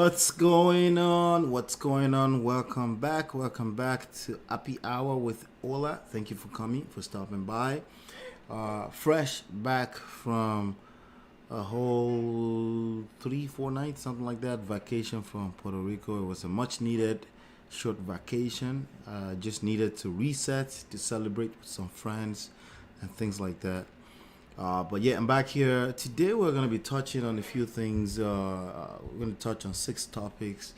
What's going on? What's going on? Welcome back. Welcome back to Happy Hour with OLA. Thank you for coming, for stopping by. Fresh back from a whole 3-4 nights, something like that, vacation from Puerto Rico. It was a much needed short vacation. Just needed to reset, to celebrate with some friends and things like that. But yeah, I'm back here. Today we're going to be touching on a few things. We're going to touch on 6 topics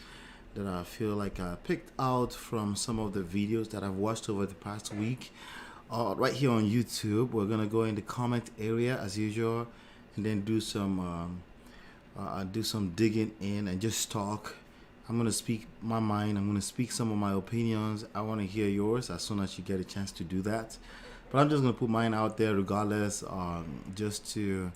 that I feel like I picked out from some of the videos that I've watched over the past week. Right here on YouTube, we're going to go in the comment area as usual and then do some digging in and just talk. I'm going to speak my mind. I'm going to speak some of my opinions. I want to hear yours as soon as you get a chance to do that. But I'm just gonna put mine out there regardless, just so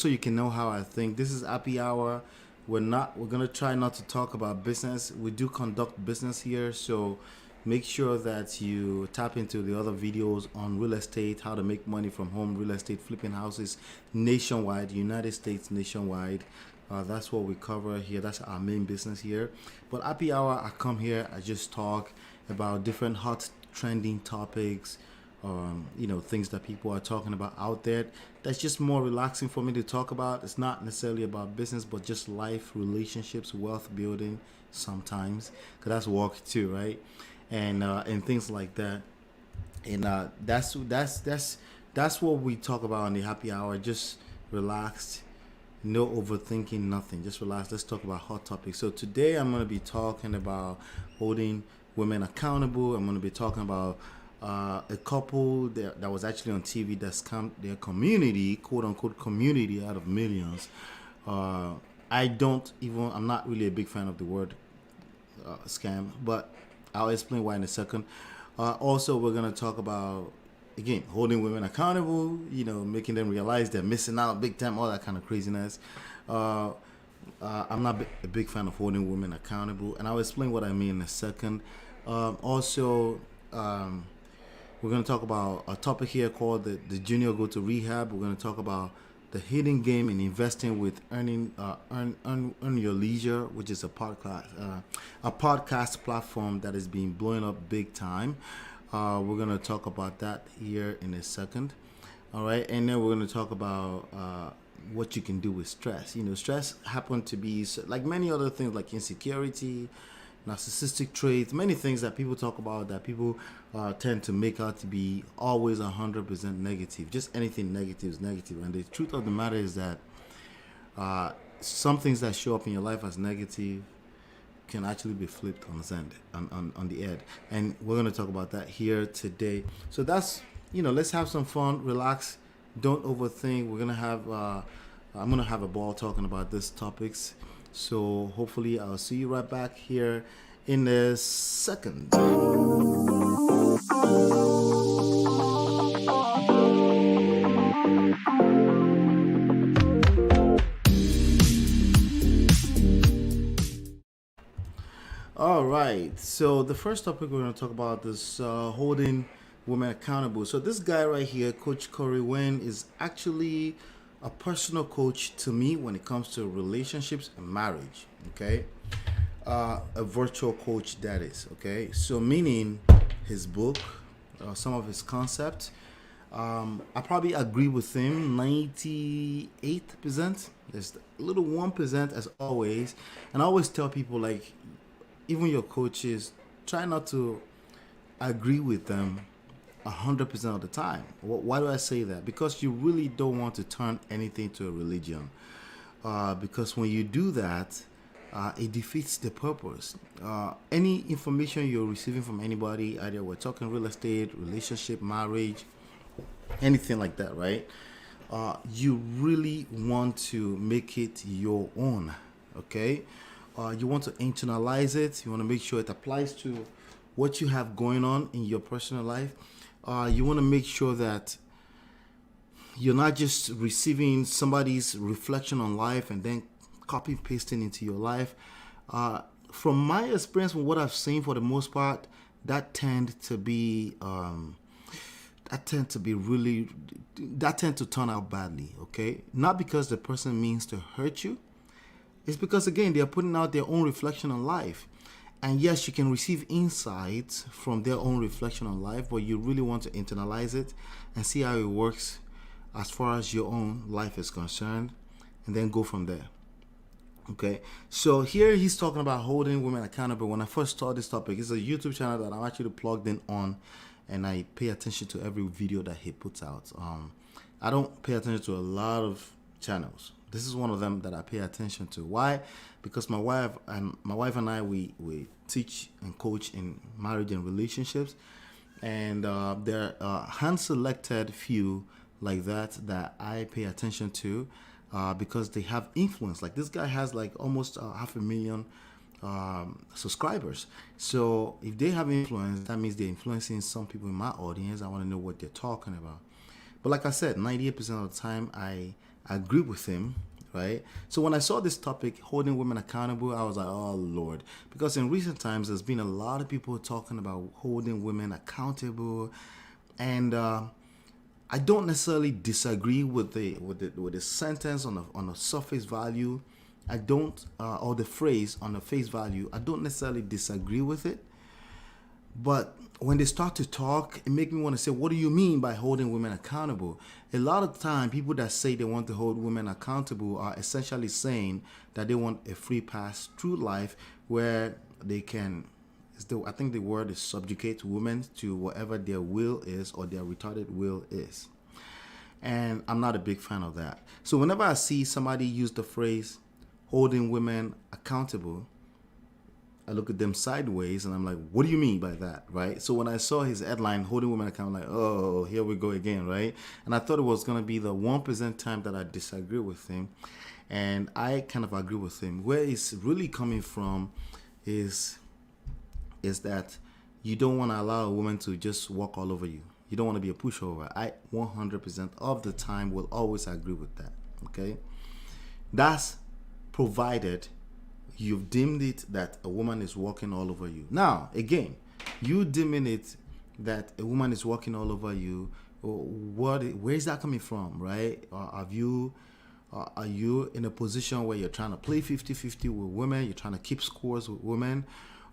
you can know how I think. This is Happy Hour. We're gonna try not to talk about business. We do conduct business here, so make sure that you tap into the other videos on real estate, how to make money from home, real estate, flipping houses nationwide, United States nationwide. That's what we cover here. That's our main business here. But Happy Hour, I come here, I just talk about different hot trending topics. Things that people are talking about out there. That's just more relaxing for me to talk about. It's not necessarily about business, but just life, relationships, wealth building sometimes, because that's work too, right? And things like that. And that's what we talk about on the Happy Hour. Just relaxed, no overthinking, nothing. Just relax. Let's talk about hot topics. So today I'm going to be talking about holding women accountable. I'm going to be talking about a couple that was actually on TV that scammed their community, quote unquote community, out of millions. I'm not really a big fan of the word scam, but I'll explain why in a second. Also, we're going to talk about, again, holding women accountable, making them realize they're missing out big time, all that kind of craziness. I'm not a big fan of holding women accountable, and I'll explain what I mean in a second. We're going to talk about a topic here called the junior go to rehab. We're going to talk about the hidden game in investing with earn your leisure, which is a podcast platform that is being blowing up big time. We're going to talk about that here in a second. All right. And then we're going to talk about what you can do with stress. Stress happens to be like many other things, like insecurity, narcissistic traits, many things that people talk about that people tend to make out to be always 100% negative. Just anything negative is negative. And the truth of the matter is that some things that show up in your life as negative can actually be flipped on the head. And we're going to talk about that here today. So that's, let's have some fun, relax, don't overthink. We're going to have, I'm going to have a ball talking about these topics. So hopefully I'll see you right back here in a second. All right. So the first topic we're going to talk about is holding women accountable. So this guy right here, Coach Corey Wynn, is actually a personal coach to me when it comes to relationships and marriage. Okay, a virtual coach, that is. Okay, so meaning his book, some of his concepts, I probably agree with him 98%. There's a little 1% as always, and I always tell people, like, even your coaches, try not to agree with them 100% of the time. Why do I say that? Because you really don't want to turn anything to a religion. Because when you do that, it defeats the purpose. Any information you're receiving from anybody, either we're talking real estate, relationship, marriage, anything like that, right? You really want to make it your own, okay? You want to internalize it. You want to make sure it applies to what you have going on in your personal life. You want to make sure that you're not just receiving somebody's reflection on life and then copy pasting into your life. From my experience, from what I've seen, for the most part, that tend to turn out badly. Okay, not because the person means to hurt you, It's because, again, they're putting out their own reflection on life. And yes, you can receive insights from their own reflection on life, but you really want to internalize it and see how it works as far as your own life is concerned, and then go from there. Okay, so here he's talking about holding women accountable. When I first saw this topic, it's a YouTube channel that I'm actually plugged in on, and I pay attention to every video that he puts out. I don't pay attention to a lot of channels. This is one of them that I pay attention to. Why? Because my wife and I, we teach and coach in marriage and relationships, and there are hand-selected few like that I pay attention to. Because they have influence. Like this guy has like almost 500,000 subscribers. So if they have influence, that means they're influencing some people in my audience. I want to know what they're talking about. But like I said, 98% of the time I agree with him, right? So when I saw this topic, holding women accountable, I was like, oh Lord. Because in recent times, there's been a lot of people talking about holding women accountable, and I don't necessarily disagree with the sentence on a surface value. I don't, or the phrase on the face value. I don't necessarily disagree with it. But when they start to talk, it makes me want to say, what do you mean by holding women accountable? A lot of time, people that say they want to hold women accountable are essentially saying that they want a free pass through life where they can, I think the word is subjugate women to whatever their will is or their retarded will is. And I'm not a big fan of that. So whenever I see somebody use the phrase holding women accountable, I look at them sideways and I'm like, what do you mean by that, right? So when I saw his headline, holding women accountable, I'm like, oh, here we go again, right? And I thought it was going to be the 1% time that I disagree with him. And I kind of agree with him. Where it's really coming from is that you don't want to allow a woman to just walk all over you. You don't want to be a pushover. I 100% of the time will always agree with that, okay? That's provided you've deemed it that a woman is walking all over you. Now, again, you deeming it that a woman is walking all over you, where is that coming from, right? Are you in a position where you're trying to play 50-50 with women? You're trying to keep scores with women?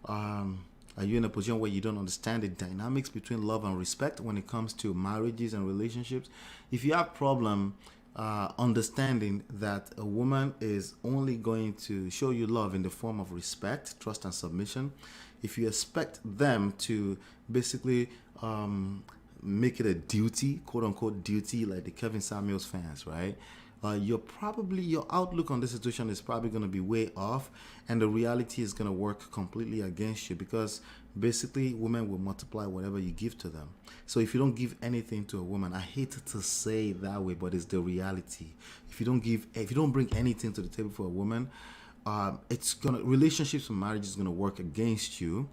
Are you in a position where you don't understand the dynamics between love and respect when it comes to marriages and relationships? If you have problem understanding that a woman is only going to show you love in the form of respect, trust, and submission, if you expect them to basically make it a duty, quote unquote duty, like the Kevin Samuels fans, right? Your outlook on this situation is probably going to be way off, and the reality is going to work completely against you, because basically women will multiply whatever you give to them. So if you don't give anything to a woman, I hate to say it that way, but it's the reality. If you don't bring anything to the table for a woman, relationships and marriage is gonna work against you.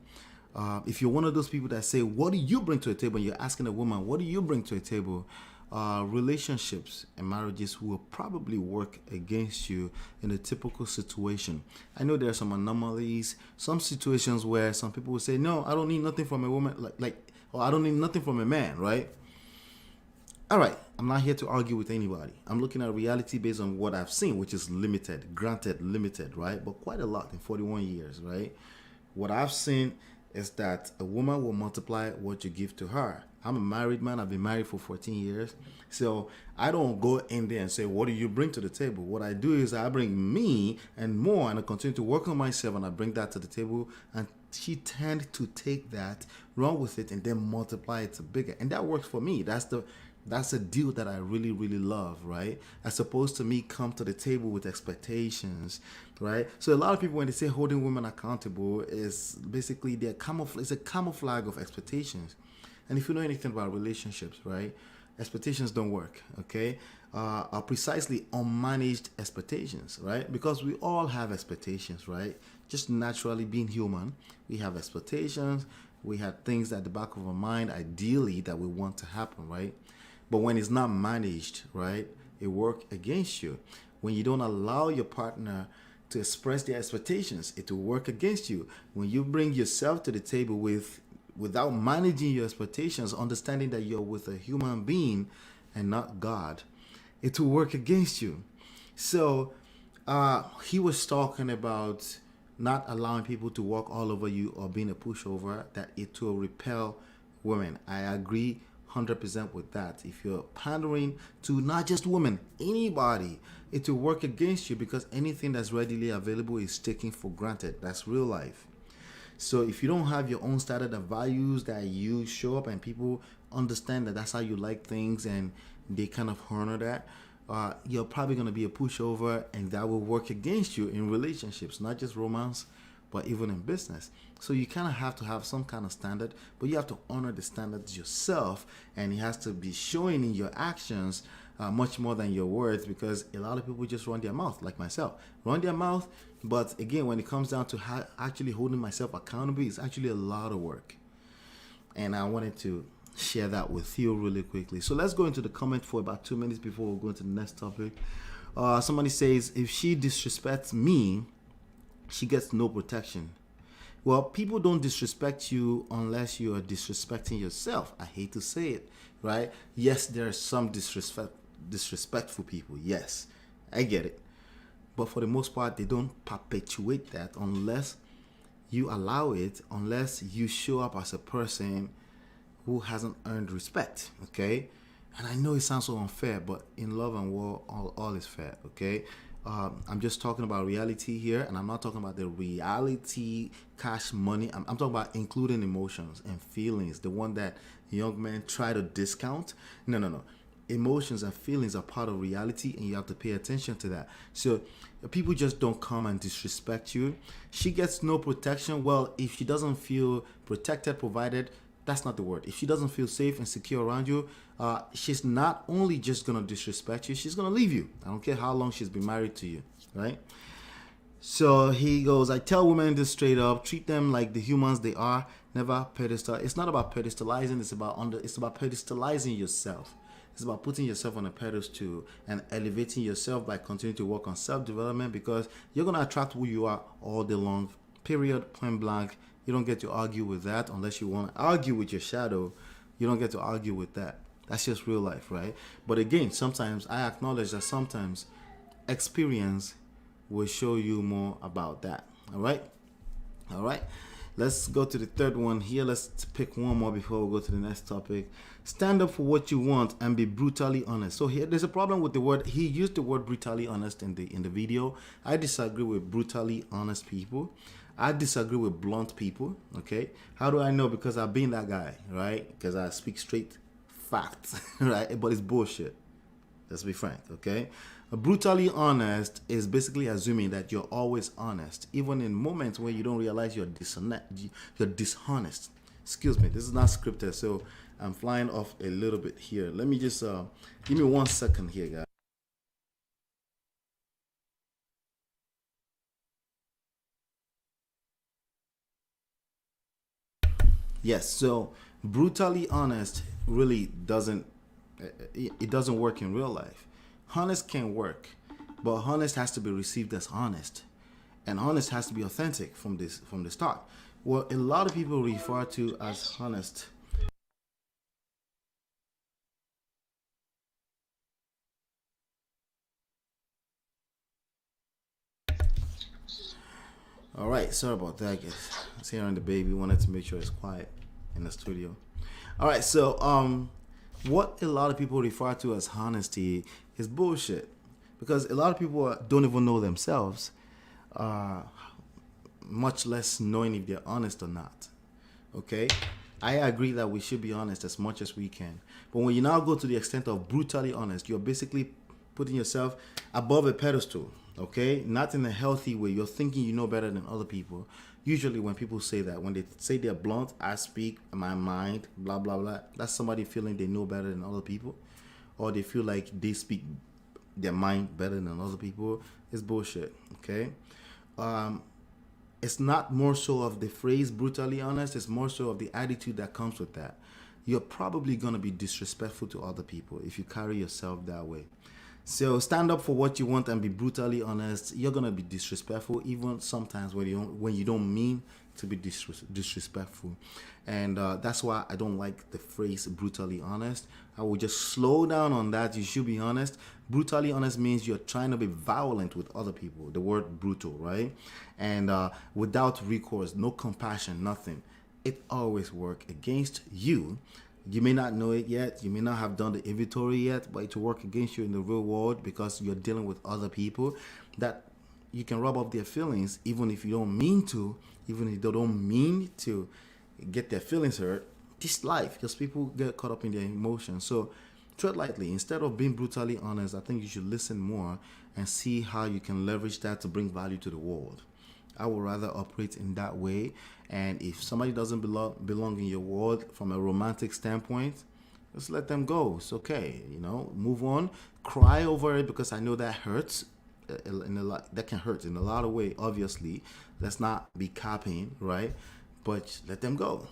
If you're one of those people that say, what do you bring to a table? And you're asking a woman, what do you bring to a table? Relationships and marriages will probably work against you in a typical situation. I know there are some anomalies, some situations where some people will say, no, I don't need nothing from a woman, or I don't need nothing from a man, right? All right, I'm not here to argue with anybody. I'm looking at reality based on what I've seen, which is limited, granted limited, right? But quite a lot in 41 years, right? What I've seen is that a woman will multiply what you give to her. I'm a married man. I've been married for 14 years. So I don't go in there and say, what do you bring to the table? What I do is I bring me and more, and I continue to work on myself, and I bring that to the table. And she tend to take that, run with it, and then multiply it to bigger. And that works for me. That's a deal that I really, really love, right? As opposed to me come to the table with expectations, right? So a lot of people, when they say holding women accountable, is basically it's a camouflage of expectations. And if you know anything about relationships, right, expectations don't work, okay? Are precisely unmanaged expectations, right? Because we all have expectations, right? Just naturally being human, we have expectations. We have things at the back of our mind, ideally, that we want to happen, right? But when it's not managed, right, it works against you. When you don't allow your partner to express their expectations, it will work against you. When you bring yourself to the table without managing your expectations, understanding that you're with a human being and not God, it will work against you. So He was talking about not allowing people to walk all over you or being a pushover, that it will repel women. I agree 100% with that. If you're pandering to not just women, anybody, it will work against you because anything that's readily available is taken for granted. That's real life. So if you don't have your own standard of values that you show up and people understand that that's how you like things and they kind of honor that, you're probably going to be a pushover, and that will work against you in relationships, not just romance, but even in business. So you kind of have to have some kind of standard, but you have to honor the standards yourself, and it has to be showing in your actions much more than your words, because a lot of people just run their mouth, like myself, run their mouth. But again, when it comes down to actually holding myself accountable, it's actually a lot of work. And I wanted to share that with you really quickly. So let's go into the comment for about 2 minutes before we go into the next topic. Somebody says, if she disrespects me, she gets no protection. Well, people don't disrespect you unless you are disrespecting yourself. I hate to say it, right? Yes, there are some disrespectful people. Yes, I get it. But for the most part, they don't perpetuate that unless you allow it, unless you show up as a person who hasn't earned respect, okay? And I know it sounds so unfair, but in love and war, all is fair, okay? I'm just talking about reality here, and I'm not talking about the reality cash money. I'm talking about including emotions and feelings, the one that young men try to discount. No. Emotions and feelings are part of reality, and you have to pay attention to that. So people just don't come and disrespect you. She gets no protection. Well, if she doesn't feel protected, provided, that's not the word. If she doesn't feel safe and secure around you, she's not only just going to disrespect you, she's going to leave you. I don't care how long she's been married to you, right? So he goes, I tell women this straight up, treat them like the humans they are, never pedestal. It's not about pedestalizing, it's about pedestalizing yourself. It's about putting yourself on a pedestal and elevating yourself by continuing to work on self-development, because you're going to attract who you are all day long, period, point blank. You don't get to argue with that unless you want to argue with your shadow. You don't get to argue with that. That's just real life, right? But again, sometimes I acknowledge that sometimes experience will show you more about that. All right? All right. Let's go to the third one here. Let's pick one more before we go to the next topic. Stand up for what you want and be brutally honest. So here, there's a problem with the word. He used the word brutally honest in the video. I disagree with brutally honest people. I disagree with blunt people, okay? How do I know? Because I've been that guy, right? Because I speak straight facts, right? But it's bullshit. Let's be frank, okay? Brutally honest is basically assuming that you're always honest, even in moments where you don't realize you're dishonest. Excuse me, this is not scripted, so I'm flying off a little bit here. Let me just, give me 1 second here, guys. Yes, so brutally honest really doesn't work in real life. Honest can work, but honest has to be received as honest, and honest has to be authentic from the start. What a lot of people refer to as honest. All right, sorry about that, guys. I was hearing the baby. Wanted to make sure it's quiet in the studio. All right, so what a lot of people refer to as honesty is bullshit, because a lot of people don't even know themselves, much less knowing if they're honest or not. Okay, I agree that we should be honest as much as we can, but when you now go to the extent of brutally honest, you're basically putting yourself above a pedestal. Okay, not in a healthy way. You're thinking you know better than other people. Usually when people say that, when they say they're blunt, I speak my mind, blah blah blah, that's somebody feeling they know better than other people, or they feel like they speak their mind better than other people. It's bullshit. Okay, it's not more so of the phrase brutally honest, it's more so of the attitude that comes with that. You're probably going to be disrespectful to other people if you carry yourself that way. So stand up for what you want and be brutally honest. You're going to be disrespectful even sometimes when you don't mean to be disrespectful. And that's why I don't like the phrase brutally honest. I will just slow down on that. You should be honest. Brutally honest means you're trying to be violent with other people. The word brutal, right? And without recourse, no compassion, nothing. It always works against you. You may not know it yet. You may not have done the inventory yet, but it will work against you in the real world because you're dealing with other people that you can rub up their feelings, even if you don't mean to, even if they don't mean to get their feelings hurt. This life, because people get caught up in their emotions. So tread lightly. Instead of being brutally honest, I think you should listen more and see how you can leverage that to bring value to the world. I would rather operate in that way. And if somebody doesn't belong in your world from a romantic standpoint, just let them go. It's okay, move on. Cry over it, because I know that hurts. That can hurt in a lot of ways. Obviously, let's not be capping, right? But let them go.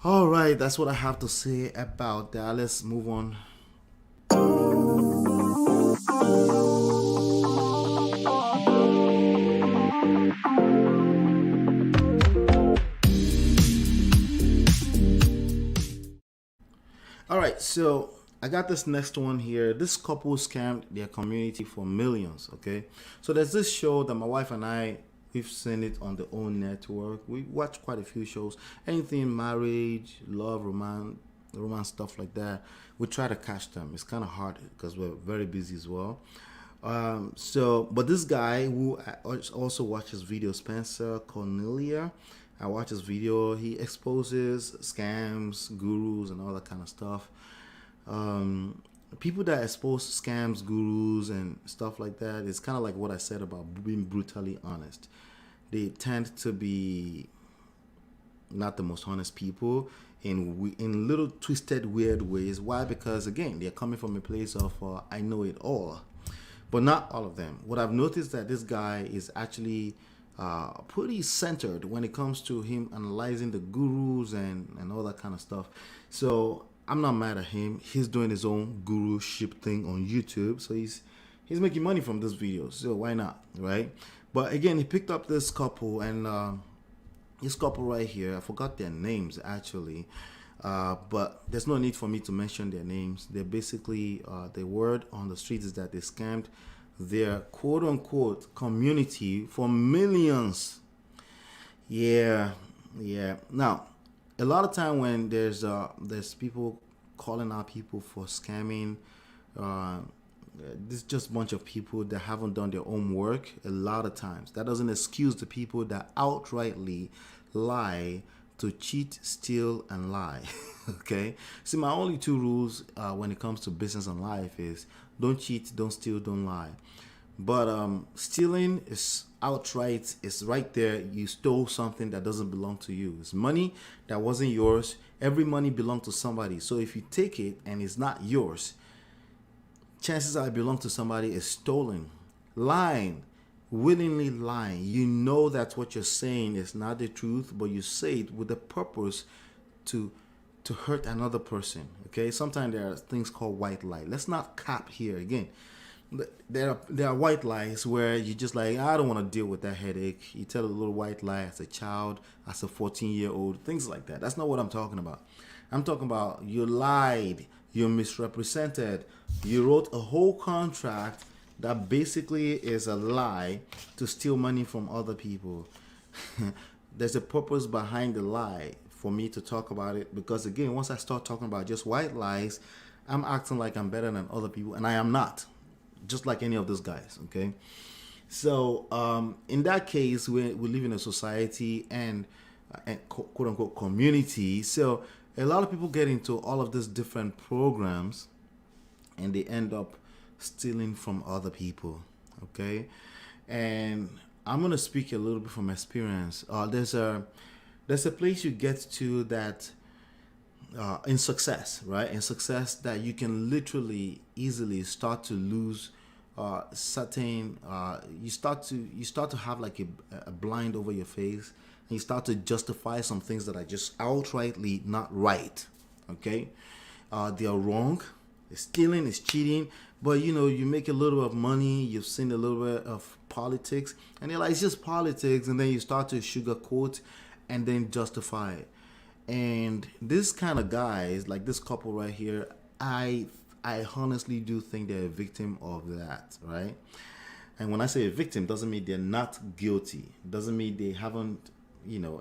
All right, that's what I have to say about that. Let's move on. All right, so I got this next one here. This couple scammed their community for millions, okay? So there's this show that my wife and we've seen it on the OWN network. We watch quite a few shows. Anything marriage, love, romance, stuff like that. We try to catch them. It's kind of hard because we're very busy as well. But this guy who I also watch his video, Spencer Cornelia, I watch his video. He exposes scams, gurus, and all that kind of stuff. People that expose scams, gurus, and stuff like that, it's kind of like what I said about being brutally honest. They tend to be not the most honest people in little twisted, weird ways. Why? Because, again, they're coming from a place of I know it all. But not all of them. What I've noticed that this guy is actually pretty centered when it comes to him analyzing the gurus and all that kind of stuff. So I'm not mad at him. He's doing his own guruship thing on YouTube. So he's making money from this video. So why not, right? But again, he picked up this couple, and this couple right here, I forgot their names actually. But there's no need for me to mention their names. They're basically, the word on the street is that they scammed their quote-unquote community for millions. Yeah. Now, a lot of time when there's people calling out people for scamming, this just bunch of people that haven't done their own work. A lot of times that doesn't excuse the people that outrightly lie, to cheat, steal, and lie. Okay. See, my only two rules when it comes to business and life is don't cheat, don't steal, don't lie. But stealing is outright. It's right there. You stole something that doesn't belong to you. It's money that wasn't yours. Every money belongs to somebody. So if you take it and it's not yours, chances are it belongs to somebody. Is stolen. Lying, willingly lying. You know that what you're saying is not the truth, but you say it with the purpose to hurt another person. Okay. Sometimes there are things called white lie. Let's not cap here again. There are white lies where you just like, I don't want to deal with that headache. You tell a little white lie as a child, as a 14-year-old, things like that. That's not what I'm talking about. I'm talking about you lied, you misrepresented, you wrote a whole contract that basically is a lie to steal money from other people. There's a purpose behind the lie for me to talk about it, because again, once I start talking about just white lies, I'm acting like I'm better than other people, and I am not. Just like any of those guys, okay? So in that case, we live in a society and quote-unquote community. So a lot of people get into all of these different programs and they end up stealing from other people, okay? And I'm going to speak a little bit from experience. There's a place you get to that in success, right? In success, that you can literally easily start to lose certain. You start to have like a blind over your face, and you start to justify some things that are just outrightly not right. Okay, they are wrong. It's stealing, it's cheating. But you make a little bit of money. You've seen a little bit of politics, and they're like, it's just politics, and then you start to sugarcoat and then justify it. And this kind of guys, like this couple right here, I honestly do think they're a victim of that, right? And when I say a victim, doesn't mean they're not guilty. Doesn't mean they haven't,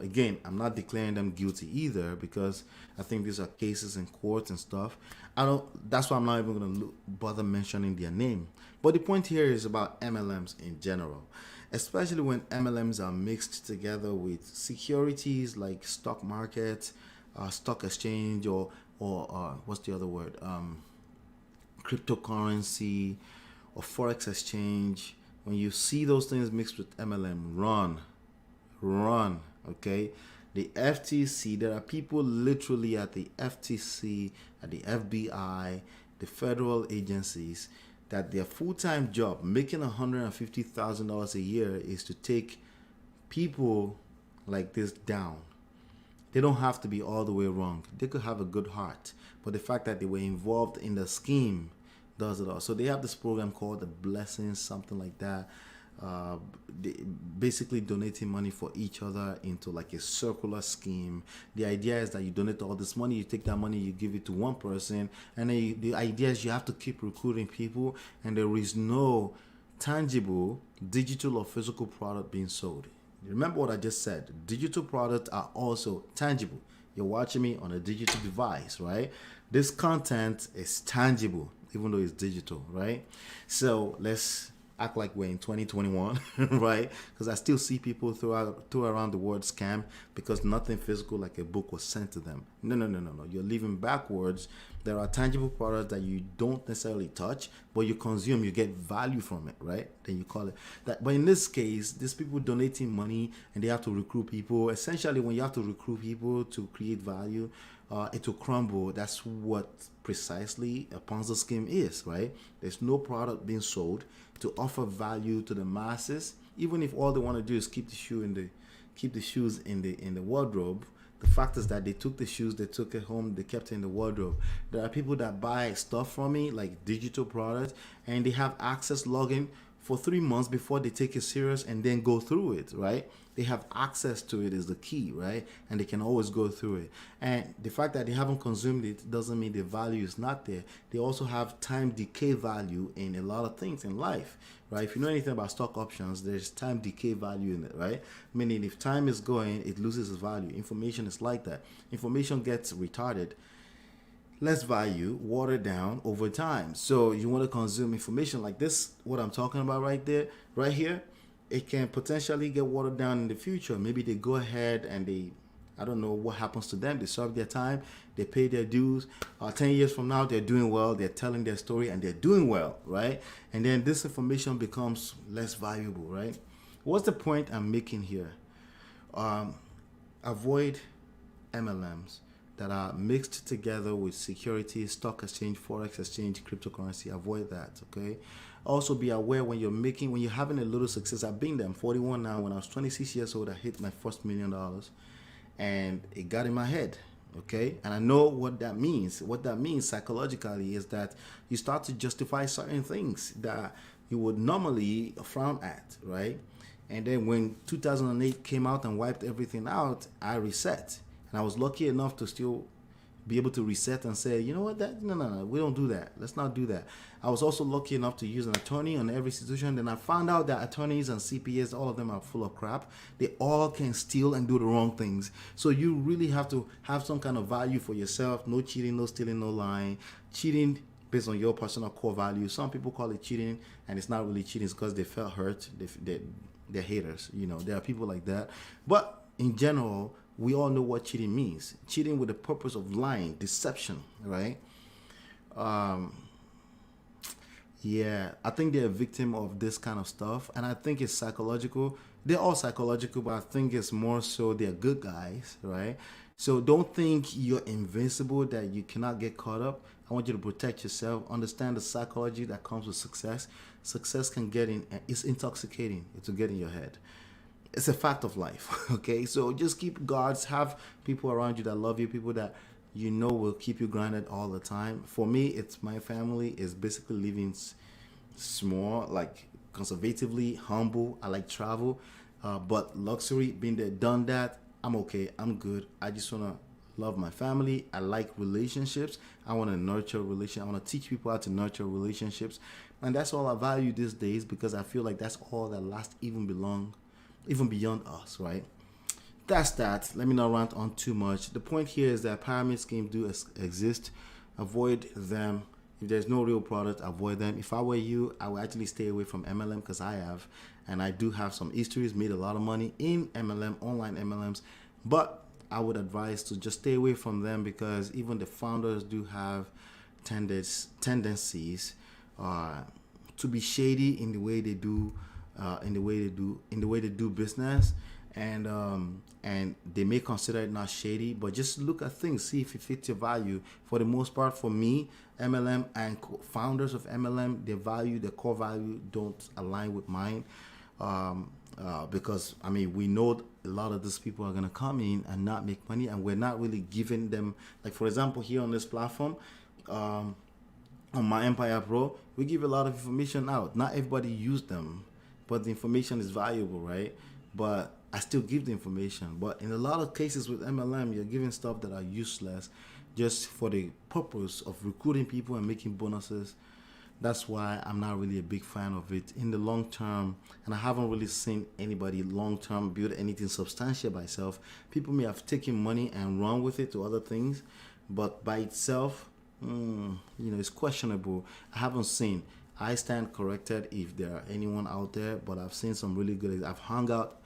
again, I'm not declaring them guilty either, because I think these are cases in court and stuff. That's why I'm not even going to bother mentioning their name. But the point here is about MLMs in general, especially when MLMs are mixed together with securities like stock market, stock exchange, or what's the other word? Cryptocurrency or forex exchange. When you see those things mixed with MLM, run, okay? The FTC, there are people literally at the FTC, at the FBI, the federal agencies, that their full-time job, making $150,000 a year, is to take people like this down. They don't have to be all the way wrong. They could have a good heart, but the fact that they were involved in the scheme does it all. So they have this program called the Blessings, something like that. They basically donating money for each other into like a circular scheme. The idea is that you donate all this money, you take that money, you give it to one person, and then the idea is you have to keep recruiting people, and there is no tangible digital or physical product being sold. Remember what I just said. Digital products are also tangible. You're watching me on a digital device, right? This content is tangible, even though it's digital, right? So let's act like we're in 2021, right? Because I still see people throw around the word scam because nothing physical like a book was sent to them. No. You're living backwards. There are tangible products that you don't necessarily touch, but you consume, you get value from it, right? Then you call it that. But in this case, these people donating money and they have to recruit people. Essentially, when you have to recruit people to create value, it will crumble. That's what precisely a Ponzi scheme is, right? There's no product being sold to offer value to the masses, even if all they want to do is keep the shoes in the wardrobe. The fact is that they took the shoes, they took it home, they kept it in the wardrobe. There are people that buy stuff from me, like digital products, and they have access login for 3 months before they take it serious and then go through it, right? They have access to it is the key, right? And they can always go through it. And the fact that they haven't consumed it doesn't mean the value is not there. They also have time decay value in a lot of things in life, right? If you know anything about stock options, there's time decay value in it, right? Meaning if time is going, it loses its value. Information is like that. Information gets retarded, less value, watered down over time. So you want to consume information like this, what I'm talking about right there, right here, it can potentially get watered down in the future. Maybe they go ahead and I don't know what happens to them. They serve their time, they pay their dues. 10 years from now, they're doing well, they're telling their story and they're doing well, right? And then this information becomes less valuable, right? What's the point I'm making here? Avoid MLMs that are mixed together with securities, stock exchange, forex exchange, cryptocurrency. Avoid that, okay? Also be aware when you're having a little success. I've been there. I'm 41 now. When I was 26 years old, I hit my first $1 million, and it got in my head, okay? And I know what that means. What that means psychologically is that you start to justify certain things that you would normally frown at, right? And then when 2008 came out and wiped everything out, I reset. And I was lucky enough to still be able to reset and say, you know what, no, we don't do that. Let's not do that. I was also lucky enough to use an attorney on every institution. Then I found out that attorneys and CPAs, all of them are full of crap. They all can steal and do the wrong things. So you really have to have some kind of value for yourself. No cheating, no stealing, no lying. Cheating based on your personal core values. Some people call it cheating, and it's not really cheating. It's because they felt hurt. They're haters. There are people like that. But in general, we all know what cheating means. Cheating with the purpose of lying, deception, right? Yeah, I think they're a victim of this kind of stuff, and I think it's psychological. They're all psychological, but I think it's more so they're good guys, right? So don't think you're invincible, that you cannot get caught up. I want you to protect yourself. Understand the psychology that comes with success. Success can get in, it's intoxicating. It will get in your head. It's a fact of life, okay? So just keep guards, have people around you that love you, people that you know will keep you grounded all the time. For me, it's my family is basically living small, like conservatively, humble. I like travel, but luxury, been there, done that. I'm okay. I'm good. I just wanna love my family. I like relationships. I want to nurture relationships. I want to teach people how to nurture relationships, and that's all I value these days because I feel like that's all that lasts even beyond us, right? That's that. Let me not rant on too much. The point here is that pyramid schemes do exist. Avoid them. If there's no real product, avoid them. If I were you, I would actually stay away from MLM because I have, and I do have some histories, made a lot of money in MLM, online MLMs, but I would advise to just stay away from them because even the founders do have tendencies to be shady in the way they do, in the way they do business, and they may consider it not shady, but just look at things, see if it fits your value. For the most part, for me, MLM and founders of MLM, their core value don't align with mine. Because I mean, we know a lot of these people are gonna come in and not make money, and we're not really giving them, like for example, here on this platform, on myEmpirePRO, we give a lot of information out. Not everybody use them, but the information is valuable, right? But I still give the information. But in a lot of cases with MLM, you're giving stuff that are useless just for the purpose of recruiting people and making bonuses. That's why I'm not really a big fan of it in the long term, and I haven't really seen anybody long term build anything substantial by itself. People may have taken money and run with it to other things, but by itself, it's questionable. I haven't seen. I stand corrected if there are anyone out there, but I've seen some really good. I've hung out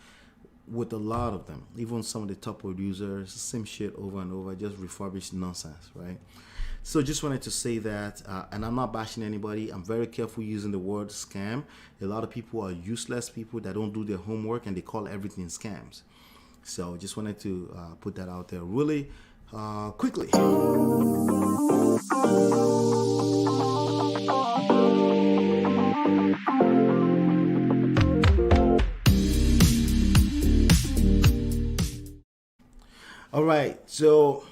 with a lot of them, even some of the top producers, same shit over and over, just refurbished nonsense, right? So just wanted to say that, and I'm not bashing anybody. I'm very careful using the word scam. A lot of people are useless people that don't do their homework and they call everything scams. So just wanted to put that out there really quickly. All right, so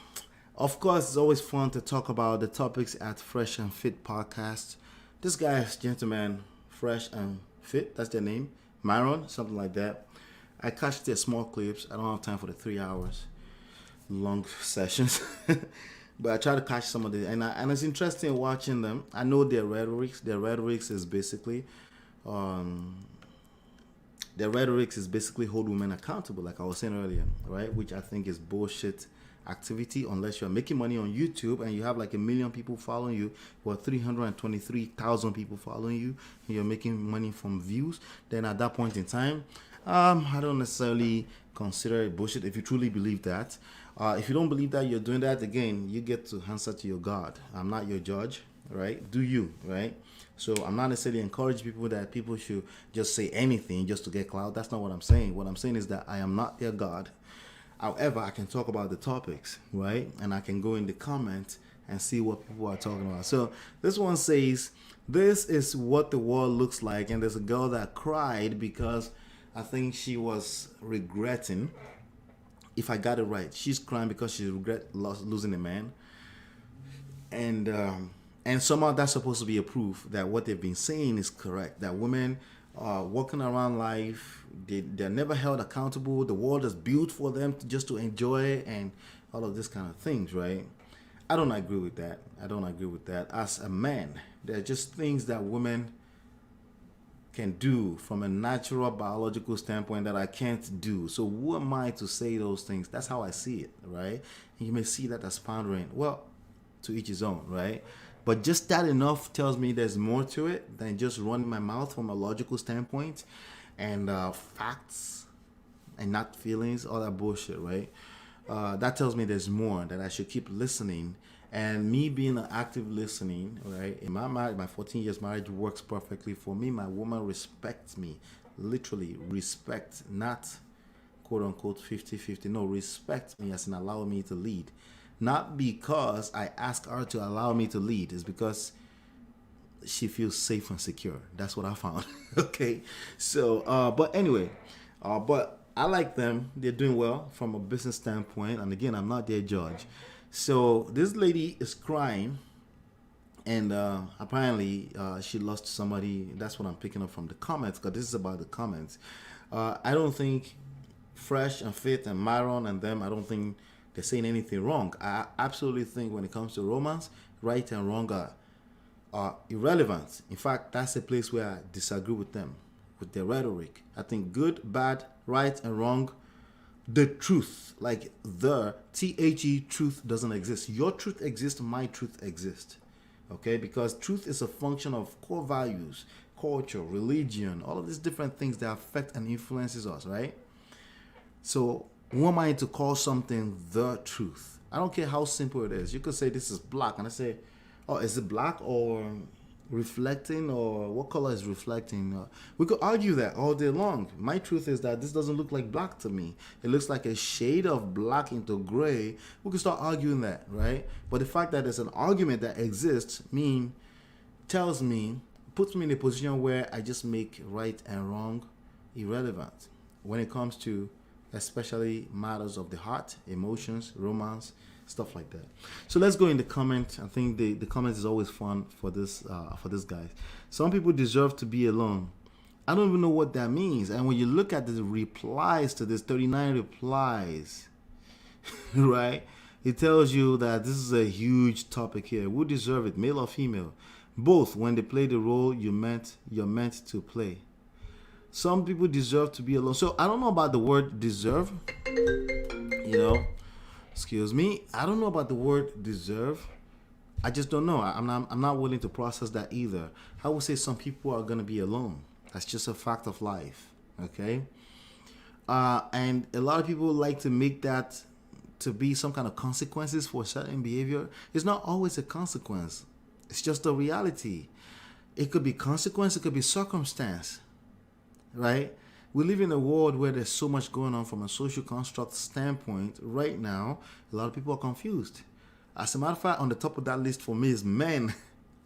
of course, it's always fun to talk about the topics at Fresh and Fit podcast. This guy's gentleman, Fresh and Fit, that's their name, Myron, something like that. I catch their small clips. I don't have time for the 3 hours long sessions, but I try to catch some of the, and it's interesting watching them. I know their rhetorics. Their rhetorics is basically hold women accountable, like I was saying earlier, right? Which I think is bullshit activity unless you're making money on YouTube and you have like 1 million people following you, or 323,000 people following you, and you're making money from views. Then at that point in time, I don't necessarily consider it bullshit if you truly believe that. If you don't believe that, you're doing that, again, you get to answer to your God. I'm not your judge, right? Do you, right? So I'm not necessarily encouraging people that people should just say anything just to get clout. That's not what I'm saying. What I'm saying is that I am not their God. However, I can talk about the topics, right? And I can go in the comments and see what people are talking about. So this one says, this is what the world looks like. And there's a girl that cried because I think she was regretting, if I got it right, she's crying because she losing a man. And somehow that's supposed to be a proof that what they've been saying is correct, that women walking around life, they're never held accountable. The world is built for them just to enjoy and all of this kind of things, right? I don't agree with that. As a man, there are just things that women can do from a natural biological standpoint that I can't do. So who am I to say those things? That's how I see it, right? And you may see that as pondering. Well, to each his own, right? But just that enough tells me there's more to it than just running my mouth from a logical standpoint and facts and not feelings, all that bullshit, right? That tells me there's more, that I should keep listening. And me being an active listening, right? In my marriage, my 14 years marriage works perfectly for me. My woman respects me, literally respect, not quote unquote 50-50. No, respect me as in allow me to lead. Not because I ask her to allow me to lead, it's because she feels safe and secure. That's what I found. Okay. So, but anyway, but I like them. They're doing well from a business standpoint. And again, I'm not their judge. So this lady is crying And apparently she lost somebody. That's what I'm picking up from the comments, because this is about the comments. I don't think Fresh and Fit and Myron and them, I don't think they're saying anything wrong. I absolutely think when it comes to romance, right and wrong are irrelevant. In fact, that's a place where I disagree with them, with their rhetoric. I think good, bad, right and wrong, the truth, like the THE truth doesn't exist. Your truth exists, my truth exists. Okay, because truth is a function of core values, culture, religion, all of these different things that affect and influences us, right? So who am I to call something the truth? I don't care how simple it is. You could say this is black, and I say, oh, is it black or reflecting, or what color is reflecting? We could argue that all day long. My truth is that this doesn't look like black to me. It looks like a shade of black into gray. We could start arguing that, right? But the fact that there's an argument that exists puts me in a position where I just make right and wrong irrelevant when it comes to especially matters of the heart, emotions, romance, stuff like that. So let's go in the comment. I think the comment is always fun for this guys. Some people deserve to be alone. I don't even know what that means. And when you look at the replies to this, 39 replies, right? It tells you that this is a huge topic here. Who deserve it, male or female? Both, when they play the role you're meant to play. Some people deserve to be alone. So I don't know about the word deserve. Excuse me. I don't know about the word deserve. I just don't know. I'm not willing to process that either. I would say some people are gonna be alone. That's just a fact of life. Okay. And a lot of people like to make that to be some kind of consequences for certain behavior. It's not always a consequence. It's just a reality. It could be consequence. It could be circumstance. Right? We live in a world where there's so much going on from a social construct standpoint. Right now, a lot of people are confused. As a matter of fact, on the top of that list for me is men.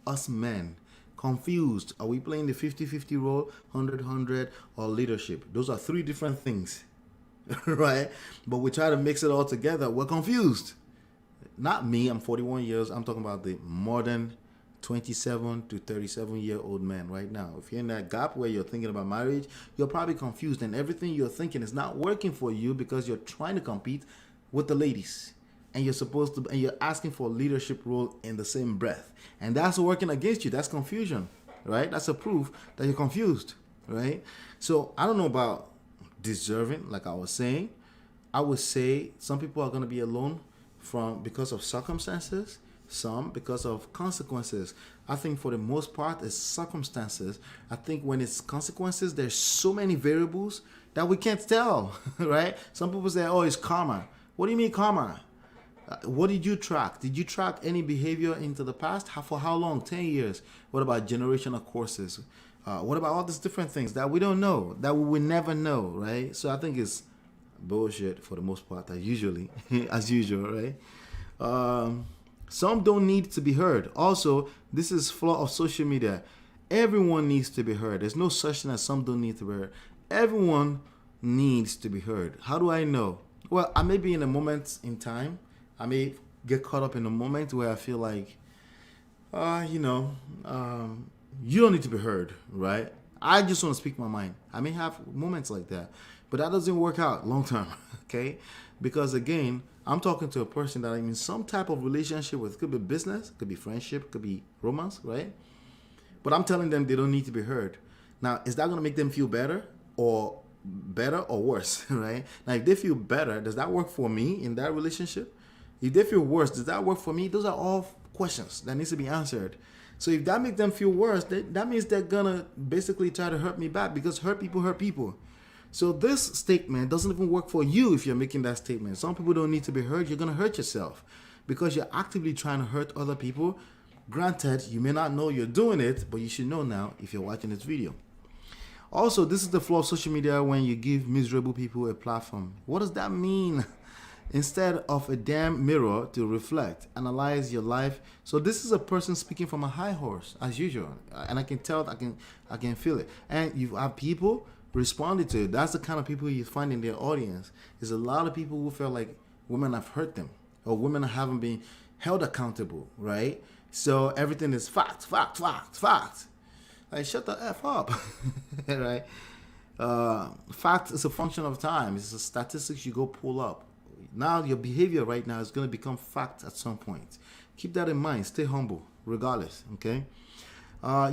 Us men. Confused. Are we playing the 50-50 role, 100-100, or leadership? Those are three different things. Right? But we try to mix it all together. We're confused. Not me. I'm 41 years. I'm talking about the modern 27 to 37-year-old man right now. If you're in that gap where you're thinking about marriage, you're probably confused, and everything you're thinking is not working for you because you're trying to compete with the ladies, and you're asking for a leadership role in the same breath, and that's working against you. That's confusion, right? That's a proof that you're confused, right? So I don't know about deserving, like I was saying. I would say some people are going to be alone because of circumstances. Some because of consequences. I think for the most part it's circumstances. I think when it's consequences, there's so many variables that we can't tell, right? Some people say, oh, it's karma. What do you mean karma? What did you track? Did you track any behavior into the past? For how long? 10 years. What about generational courses? What about all these different things that we don't know, that we will never know, right? So I think it's bullshit for the most part, as usual, right? Some don't need to be heard. Also, this is flaw of social media. Everyone needs to be heard. There's no such thing as some don't need to be heard. Everyone needs to be heard. How do I know? Well, I may be in a moment in time. I may get caught up in a moment where I feel like, you don't need to be heard, right? I just want to speak my mind. I may have moments like that, but that doesn't work out long term, okay? Because again, I'm talking to a person that I'm in some type of relationship with. It could be business, it could be friendship, it could be romance, right? But I'm telling them they don't need to be heard. Now, is that going to make them feel better or worse, right? Now, if they feel better, does that work for me in that relationship? If they feel worse, does that work for me? Those are all questions that needs to be answered. So if that makes them feel worse, that means they're going to basically try to hurt me back, because hurt people. So this statement doesn't even work for you if you're making that statement. Some people don't need to be heard. You're going to hurt yourself because you're actively trying to hurt other people. Granted, you may not know you're doing it, but you should know now if you're watching this video. Also, this is the flaw of social media when you give miserable people a platform. What does that mean? Instead of a damn mirror to reflect, analyze your life. So this is a person speaking from a high horse, as usual. And I can tell, I can feel it. And you have people responded to it. That's the kind of people you find in their audience. There's a lot of people who feel like women have hurt them, or women haven't been held accountable, right? So everything is fact, fact, fact, fact. Like, shut the F up. Right? Fact is a function of time. It's a statistics you go pull up. Now your behavior right now is going to become fact at some point. Keep that in mind. Stay humble, regardless. Okay.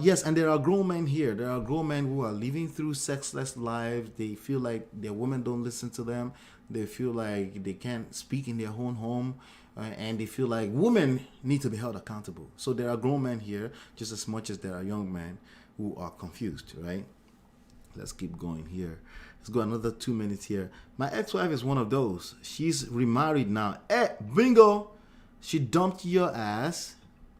Yes, and there are grown men here. There are grown men who are living through sexless lives. They feel like their women don't listen to them. They feel like they can't speak in their own home. And they feel like women need to be held accountable. So there are grown men here just as much as there are young men who are confused, right? Let's keep going here. Let's go another 2 minutes here. My ex-wife is one of those. She's remarried now. Bingo! She dumped your ass,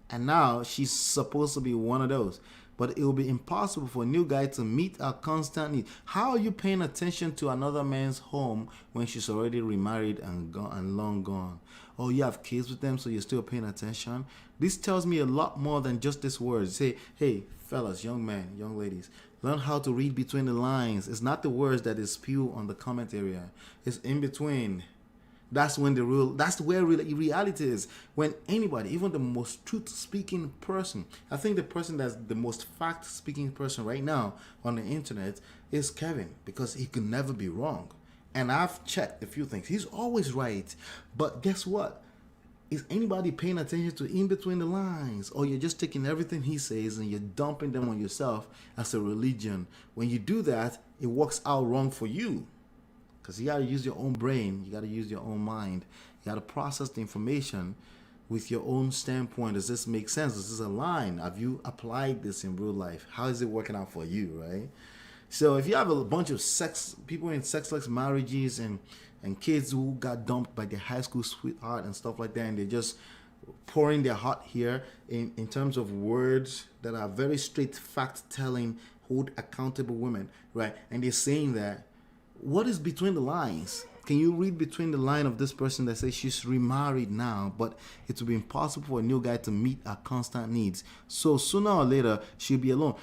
and now she's supposed to be one of those. But it will be impossible for a new guy to meet our constant need. How are you paying attention to another man's home when she's already remarried and gone and long gone? Oh, you have kids with them, so you're still paying attention? This tells me a lot more than just this word. Say, hey, fellas, young men, young ladies, learn how to read between the lines. It's not the words that is spewed on the comment area. It's in between. That's when that's where reality is. When anybody, even the most truth-speaking person, I think the person that's the most fact-speaking person right now on the internet is Kevin, because he can never be wrong. And I've checked a few things. He's always right. But guess what? Is anybody paying attention to in between the lines? Or you're just taking everything he says and you're dumping them on yourself as a religion? When you do that, it works out wrong for you. Because you got to use your own brain. You got to use your own mind. You got to process the information with your own standpoint. Does this make sense? Does this align? Have you applied this in real life? How is it working out for you, right? So if you have a bunch of people in sexless marriages and kids who got dumped by their high school sweetheart and stuff like that, and they're just pouring their heart here in terms of words that are very straight fact-telling, hold accountable women, right? And they're saying that, what is between the lines? Can you read between the line of this person that says she's remarried now, but it will be impossible for a new guy to meet her constant needs? So sooner or later, she'll be alone.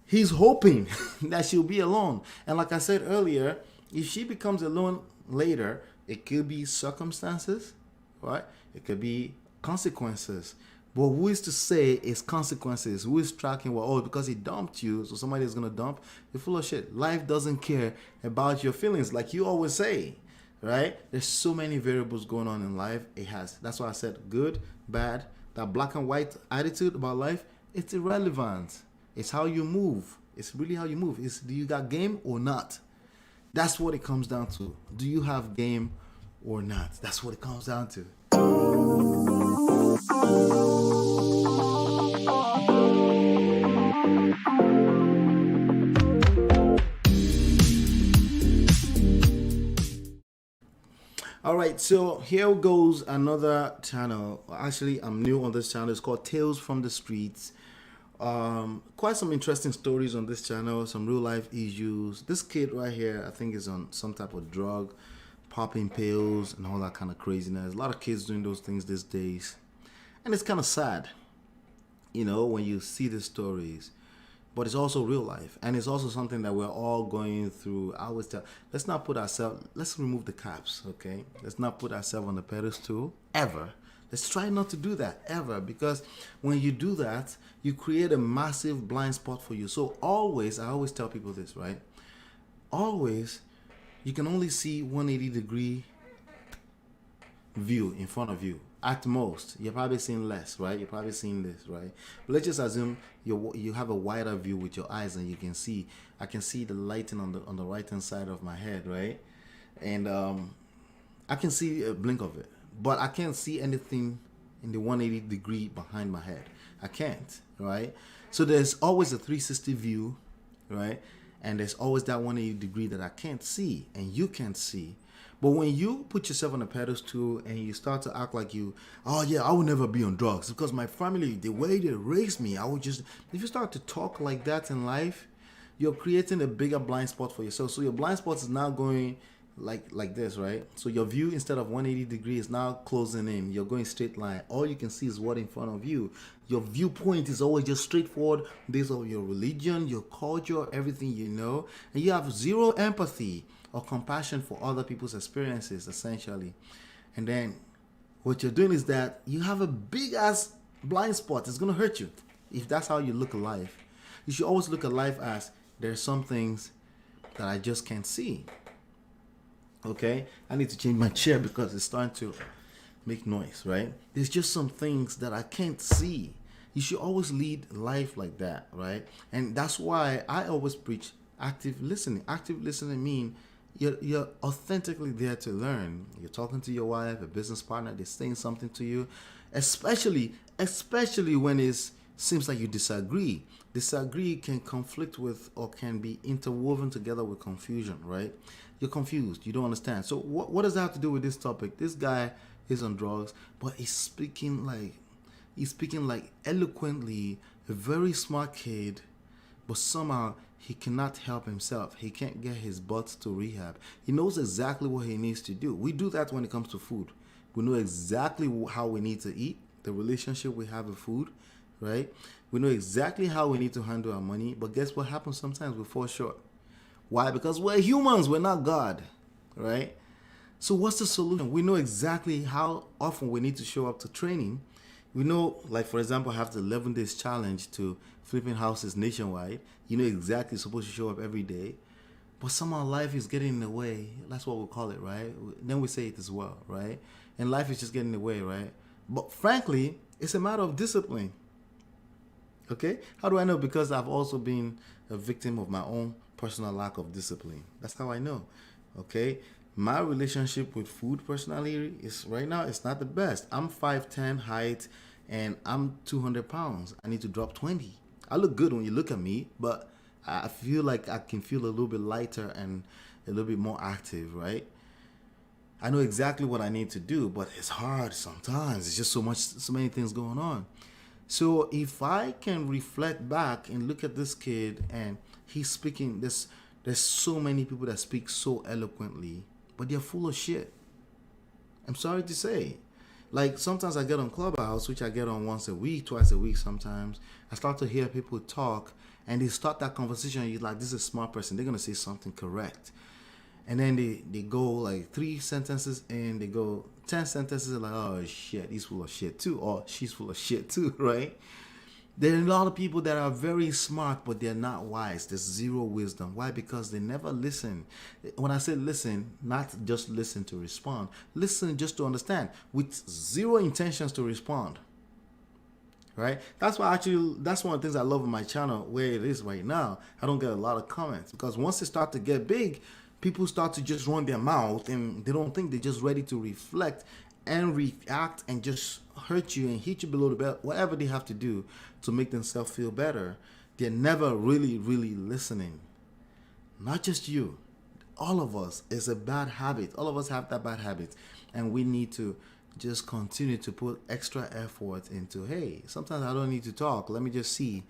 He's hoping that she'll be alone. And like I said earlier, if she becomes alone later, it could be circumstances, right? It could be consequences. But who is to say it's consequences? Who is tracking what? Oh, because he dumped you, so somebody is going to dump? You're full of shit. Life doesn't care about your feelings, like you always say, right? There's so many variables going on in life. It has. That's why I said good, bad, that black and white attitude about life, it's irrelevant. It's how you move. It's really how you move. It's, do you got game or not? That's what it comes down to. Do you have game or not? That's what it comes down to. All right, so here goes another channel. Actually, I'm new on this channel. It's called Tales from the Streets. Quite some interesting stories on this channel, some real life issues. This kid right here, I think, is on some type of drug, popping pills and all that kind of craziness. A lot of kids doing those things these days, and it's kind of sad, you know, when you see the stories. But it's also real life, and it's also something that we're all going through. I always tell, let's not put ourselves, let's remove the caps, okay? Let's not put ourselves on the pedestal ever. Let's try not to do that ever, because when you do that, you create a massive blind spot for you. So always, I always tell people this, right? Always, you can only see 180-degree view in front of you. At most, you're probably seeing less, right? You're probably seeing this, right? But let's just assume you have a wider view with your eyes, and you can see. I can see the lighting on the right hand side of my head, right? And I can see a blink of it, but I can't see anything in the 180 degree behind my head. I can't, right? So there's always a 360 view, right? And there's always that 180 degree that I can't see and you can't see. But when you put yourself on a pedestal and you start to act like you, oh yeah, I will never be on drugs because my family, the way they raised me, I would just, if you start to talk like that in life, you're creating a bigger blind spot for yourself. So your blind spot is now going like this, right? So your view, instead of 180 degrees, is now closing in. You're going straight line. All you can see is what in front of you. Your viewpoint is always just straightforward based on your religion, your culture, everything you know. And you have zero empathy or compassion for other people's experiences, essentially. And then what you're doing is that you have a big ass blind spot. It's going to hurt you if that's how you look at life. You should always look at life as there's some things that I just can't see. Okay? I need to change my chair because it's starting to make noise, right? There's just some things that I can't see. You should always lead life like that, right? And that's why I always preach active listening. Active listening means you're authentically there to learn. You're talking to your wife, a business partner, they're saying something to you, especially when it seems like you disagree. Disagree can conflict with or can be interwoven together with confusion, right? You're confused. You don't understand. So what does that have to do with this topic? This guy is on drugs, but he's speaking like eloquently, a very smart kid, but somehow he cannot help himself. He can't get his butt to rehab. He knows exactly what he needs to do. We do that when it comes to food. We know exactly how we need to eat, the relationship we have with food, right? We know exactly how we need to handle our money, but guess what happens sometimes? We fall short. Why? Because we're humans, we're not God, right? So what's the solution? We know exactly how often we need to show up to training. We know, like for example, I have the 11 days challenge to flipping houses nationwide. You know exactly you're supposed to show up every day. But somehow life is getting in the way. That's what we call it, right? Then we say it as well, right? And life is just getting in the way, right? But frankly, it's a matter of discipline. Okay? How do I know? Because I've also been a victim of my own personal lack of discipline. That's how I know. Okay? My relationship with food personally is right now, it's not the best. I'm 5'10" height and I'm 200 pounds. I need to drop 20. I look good when you look at me, but I feel like I can feel a little bit lighter and a little bit more active, right? I know exactly what I need to do, but it's hard sometimes. It's just so many things going on. So if I can reflect back and look at this kid and he's speaking, there's so many people that speak so eloquently, but they're full of shit. I'm sorry to say. Like sometimes I get on Clubhouse, which I get on once a week, twice a week sometimes. I start to hear people talk and they start that conversation. You're like, this is a smart person. They're going to say something correct. And then they go like 3 sentences in, they go 10 sentences, like, oh shit, he's full of shit too, or she's full of shit too, right? There are a lot of people that are very smart, but they're not wise. There's zero wisdom. Why? Because they never listen. When I say listen, not just listen to respond. Listen just to understand, with zero intentions to respond. Right? That's one of the things I love on my channel, where it is right now. I don't get a lot of comments because once it starts to get big, people start to just run their mouth and they don't think they're just ready to reflect and react and just hurt you and hit you below the belt, whatever they have to do to make themselves feel better. They're never really, really listening. Not just you. All of us. It's a bad habit. All of us have that bad habit. And we need to just continue to put extra effort into, hey, sometimes I don't need to talk. Let me just see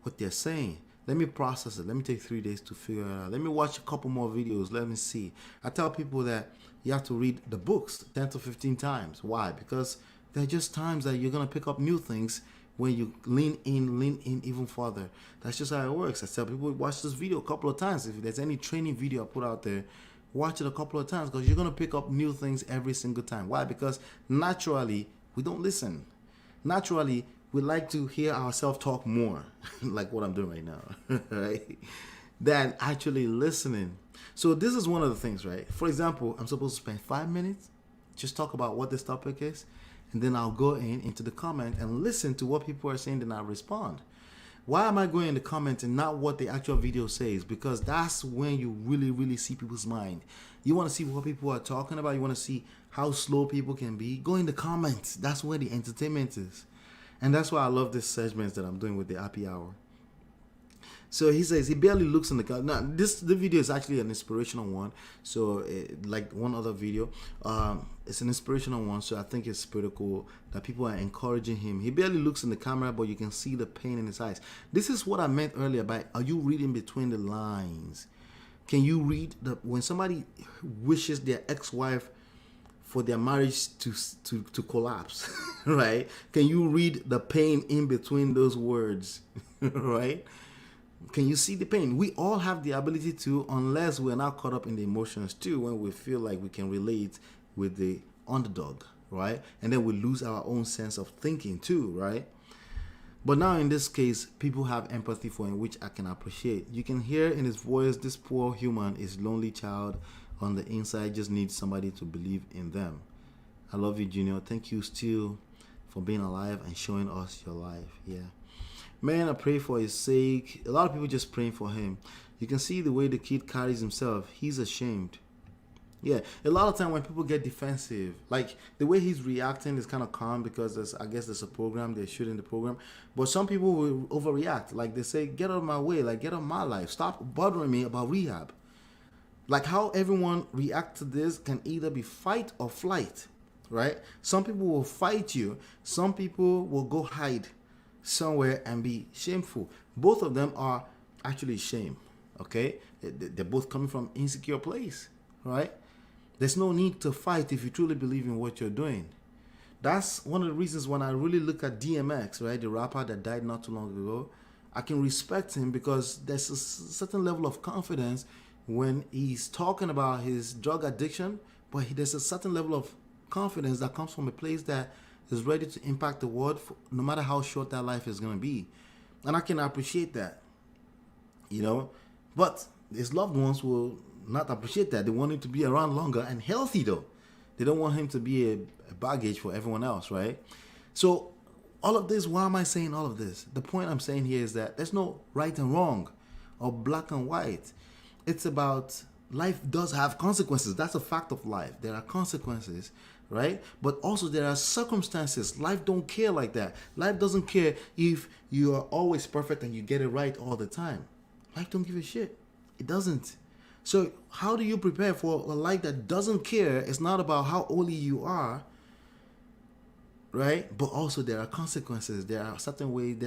what they're saying. Let me process it. Let me take 3 days to figure it out. Let me watch a couple more videos. Let me see. I tell people that you have to read the books 10 to 15 times. Why? Because there are just times that you're going to pick up new things when you lean in even further. That's just how it works. I tell people, watch this video a couple of times. If there's any training video I put out there, watch it a couple of times because you're going to pick up new things every single time. Why? Because naturally, we don't listen. Naturally, we like to hear ourselves talk more, like what I'm doing right now, right? Than actually listening. So this is one of the things, right? For example, I'm supposed to spend 5 minutes, just talk about what this topic is, and then I'll go into the comment and listen to what people are saying, then I'll respond. Why am I going in the comments and not what the actual video says? Because that's when you really, really see people's mind. You want to see what people are talking about. You want to see how slow people can be. Go in the comments. That's where the entertainment is. And that's why I love this segment that I'm doing with the happy hour. So he says he barely looks in the car. Now, the video is actually an inspirational one. So like one other video, it's an inspirational one. So I think it's pretty cool that people are encouraging him. He barely looks in the camera, but you can see the pain in his eyes. This is what I meant earlier by, are you reading between the lines? Can you read when somebody wishes their ex-wife for their marriage to collapse, right? Can you read the pain in between those words, right? Can you see the pain? We all have the ability to, unless we're not caught up in the emotions too, when we feel like we can relate with the underdog, right? And then we lose our own sense of thinking too, right? But now in this case, people have empathy for him, which I can appreciate. You can hear in his voice, this poor human is lonely child on the inside, just needs somebody to believe in them. I love you, Junior. Thank you still for being alive and showing us your life. Yeah. Man, I pray for his sake. A lot of people just praying for him. You can see the way the kid carries himself. He's ashamed. Yeah, a lot of time when people get defensive, like the way he's reacting is kind of calm because I guess there's a program, they're shooting the program. But some people will overreact. Like they say, get out of my way, like get out of my life. Stop bothering me about rehab. Like how everyone react to this can either be fight or flight, right? Some people will fight you. Some people will go hide somewhere and be shameful. Both of them are actually shame, okay? They're both coming from insecure place, right? There's no need to fight if you truly believe in what you're doing. That's one of the reasons when I really look at DMX, right, the rapper that died not too long ago, I can respect him because there's a certain level of confidence when he's talking about his drug addiction, but there's a certain level of confidence that comes from a place that is ready to impact the world, no matter how short that life is going to be. And I can appreciate that, you know, but his loved ones will not appreciate that. They want him to be around longer and healthy though. They don't want him to be a baggage for everyone else, right? So all of this, why am I saying all of this? The point I'm saying here is that there's no right and wrong or black and white. It's about life does have consequences. That's a fact of life. There are consequences, right? But also there are circumstances. Life don't care like that. Life doesn't care if you are always perfect and you get it right all the time. Life don't give a shit. It doesn't. So how do you prepare for a life that doesn't care? It's not about how old you are, right? But also there are consequences. There are certain ways,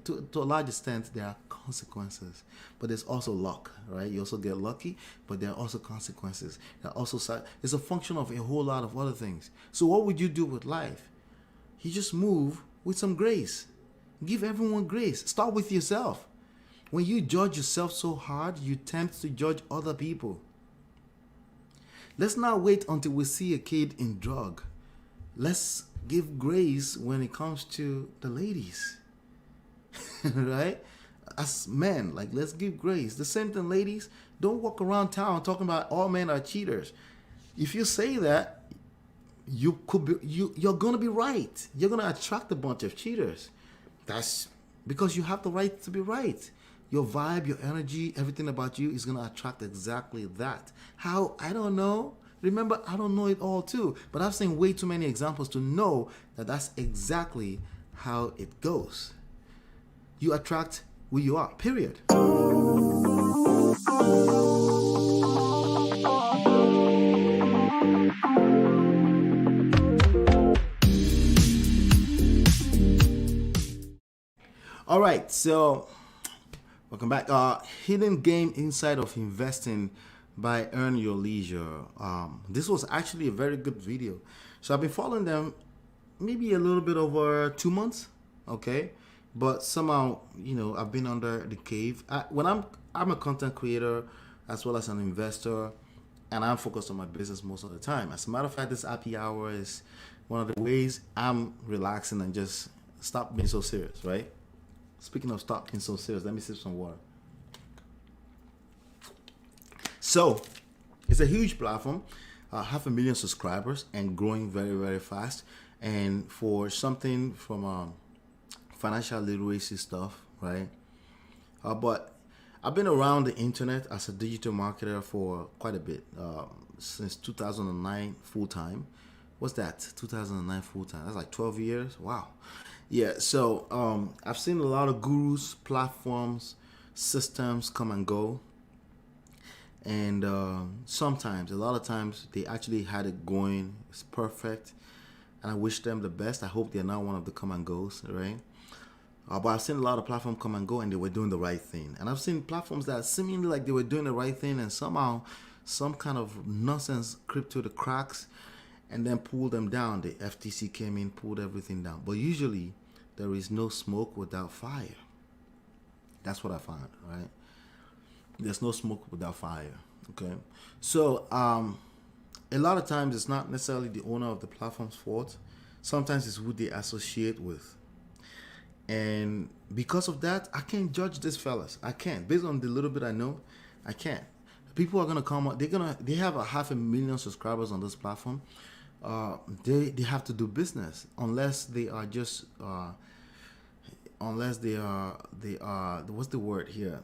to a large extent, there are consequences. But there's also luck, right? You also get lucky, but there are also consequences. There are also, it's a function of a whole lot of other things. So what would you do with life? You just move with some grace. Give everyone grace. Start with yourself. When you judge yourself so hard, you tend to judge other people. Let's not wait until we see a kid in drug. Let's give grace when it comes to the ladies. Right? As men, like let's give grace. The same thing, ladies. Don't walk around town talking about all men are cheaters. If you say that, you're gonna be right. You're gonna attract a bunch of cheaters. That's because you have the right to be right. Your vibe, your energy, everything about you is going to attract exactly that. How? I don't know. Remember, I don't know it all too. But I've seen way too many examples to know that that's exactly how it goes. You attract who you are, period. All right, so welcome back. Hidden game inside of investing by Earn Your Leisure. This was actually a very good video. So I've been following them maybe a little bit over 2 months, okay? But somehow, you know, I've been under the cave. I'm a content creator as well as an investor, and I'm focused on my business most of the time. As a matter of fact, this happy hour is one of the ways I'm relaxing and just stop being so serious, right? Speaking of stop being so serious, let me sip some water. So, it's a huge platform, 500,000 subscribers and growing very, very fast. And for something from financial literacy stuff, right? But I've been around the internet as a digital marketer for quite a bit, since 2009 full time. What's that? 2009 full time. That's like 12 years. Wow. Yeah. So I've seen a lot of gurus, platforms, systems come and go. And sometimes, a lot of times, they actually had it going. It's perfect. And I wish them the best. I hope they're not one of the come and goes, right? But I've seen a lot of platforms come and go and they were doing the right thing. And I've seen platforms that seemingly like they were doing the right thing and somehow some kind of nonsense crept through the cracks and then pulled them down. The FTC came in, pulled everything down. But usually there is no smoke without fire. That's what I found, right? There's no smoke without fire, okay? So a lot of times it's not necessarily the owner of the platform's fault. Sometimes it's who they associate with. And because of that, I can't judge these fellas. I can't. Based on the little bit I know, I can't. People are gonna come up. They have a 500,000 subscribers on this platform. They have to do business unless they are just unless they are what's the word here?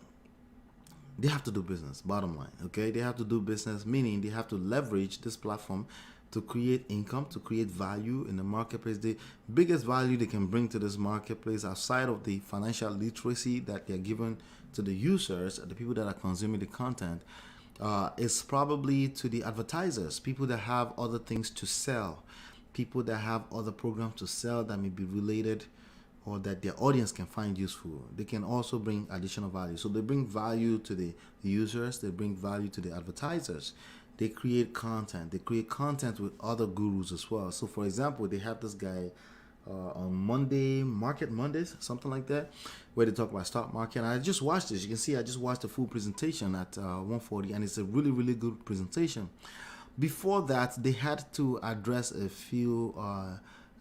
They have to do business, bottom line. Okay, they have to do business, meaning they have to leverage this platform to create income, to create value in the marketplace. The biggest value they can bring to this marketplace, outside of the financial literacy that they're given to the users, the people that are consuming the content, is probably to the advertisers, people that have other things to sell, people that have other programs to sell that may be related or that their audience can find useful. They can also bring additional value. So they bring value to the users, they bring value to the advertisers. They create content. They create content with other gurus as well. So for example, they have this guy on Market Mondays, something like that, where they talk about stock market. And I just watched this. You can see I just watched the full presentation at 1:40, and it's a really, really good presentation. Before that, they had to address a few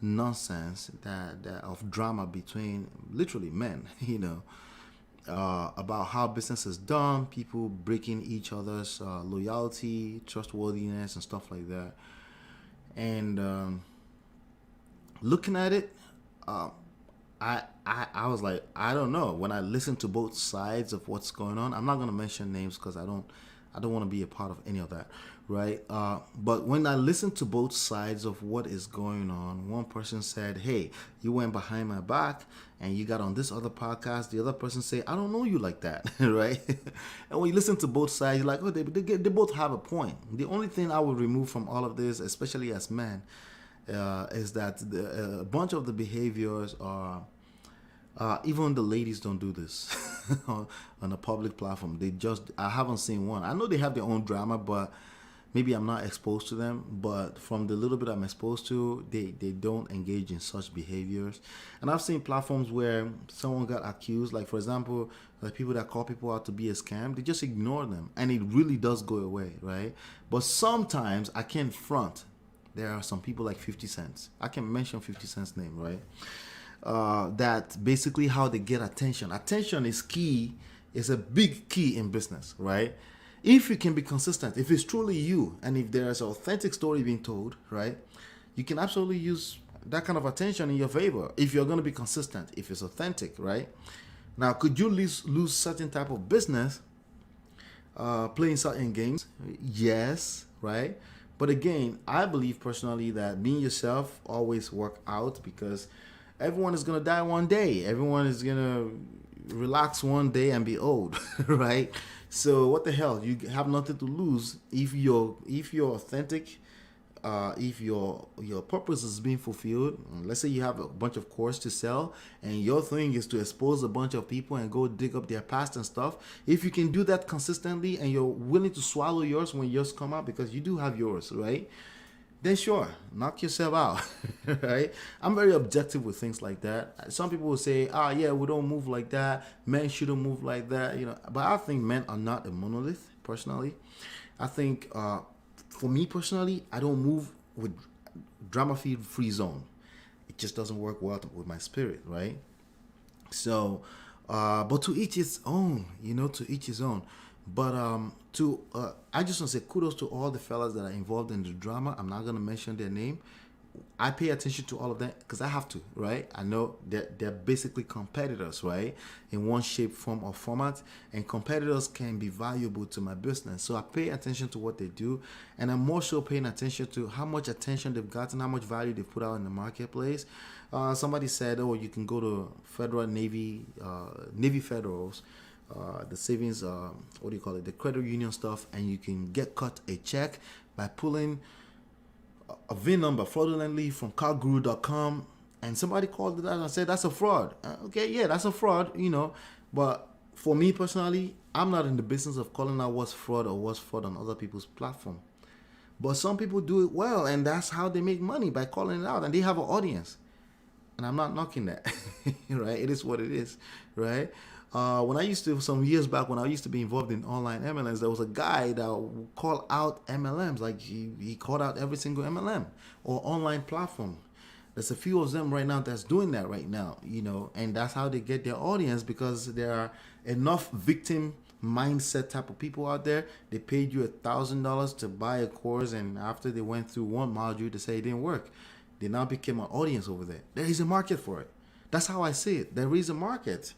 nonsense that of drama between literally men, about how business is done, people breaking each other's loyalty, trustworthiness, and stuff like that. And looking at it, I was like, I don't know. When I listen to both sides of what's going on, I'm not gonna mention names because I don't want to be a part of any of that, right? But when I listen to both sides of what is going on, one person said, "Hey, you went behind my back and you got on this other podcast." The other person say, "I don't know you like that," right? And when you listen to both sides, you're like, "Oh, they both have a point." The only thing I would remove from all of this, especially as men, is that a bunch of the behaviors are. Even the ladies don't do this on a public platform. I haven't seen one. I know they have their own drama, but maybe I'm not exposed to them. But from the little bit I'm exposed to, they don't engage in such behaviors. And I've seen platforms where someone got accused, like for example, the people that call people out to be a scam, they just ignore them, and it really does go away, right? But sometimes I can't front. There are some people like 50 Cent. I can mention 50 Cent's name, right? That basically how they get attention. Attention is key, is a big key in business, right? If you can be consistent, if it's truly you, and if there's an authentic story being told, right, you can absolutely use that kind of attention in your favor if you're going to be consistent, if it's authentic, right? Now, could you lose certain type of business playing certain games? Yes, right? But again, I believe personally that being yourself always work out, because everyone is going to die one day. Everyone is going to relax one day and be old, right? So what the hell? You have nothing to lose if you're authentic, if your purpose is being fulfilled. Let's say you have a bunch of course to sell and your thing is to expose a bunch of people and go dig up their past and stuff. If you can do that consistently and you're willing to swallow yours when yours come out, because you do have yours, right? Then sure, knock yourself out, right? I'm very objective with things like that. Some people will say, yeah, we don't move like that. Men shouldn't move like that, But I think men are not a monolith, personally. I think, for me personally, I don't move with drama-free zone. It just doesn't work well with my spirit, right? So, but to each his own, to each his own. But I just want to say kudos to all the fellas that are involved in the drama. I'm not going to mention their name. I pay attention to all of them because I have to, right? I know that they're basically competitors, right? In one shape, form, or format. And competitors can be valuable to my business. So I pay attention to what they do. And I'm more so paying attention to how much attention they've gotten, how much value they put out in the marketplace. Somebody said, you can go to Federal Navy Federals, the savings, the credit union stuff, and you can get cut a check by pulling a VIN number fraudulently from carguru.com. And somebody called it out and said that's a fraud. Okay, yeah, that's a fraud, But for me personally, I'm not in the business of calling out what's fraud or what's fraud on other people's platform. But some people do it well, and that's how they make money, by calling it out, and they have an audience. And I'm not knocking that, right? It is what it is, right? When I used to, some years back, when I used to be involved in online MLMs, there was a guy that called out MLMs. Like he called out every single MLM or online platform. There's a few of them right now that's doing that right now, and that's how they get their audience, because there are enough victim mindset type of people out there. They paid you $1,000 to buy a course, and after they went through one module, they say it didn't work. They now became an audience over there. There is a market for it. That's how I see it. There is a market.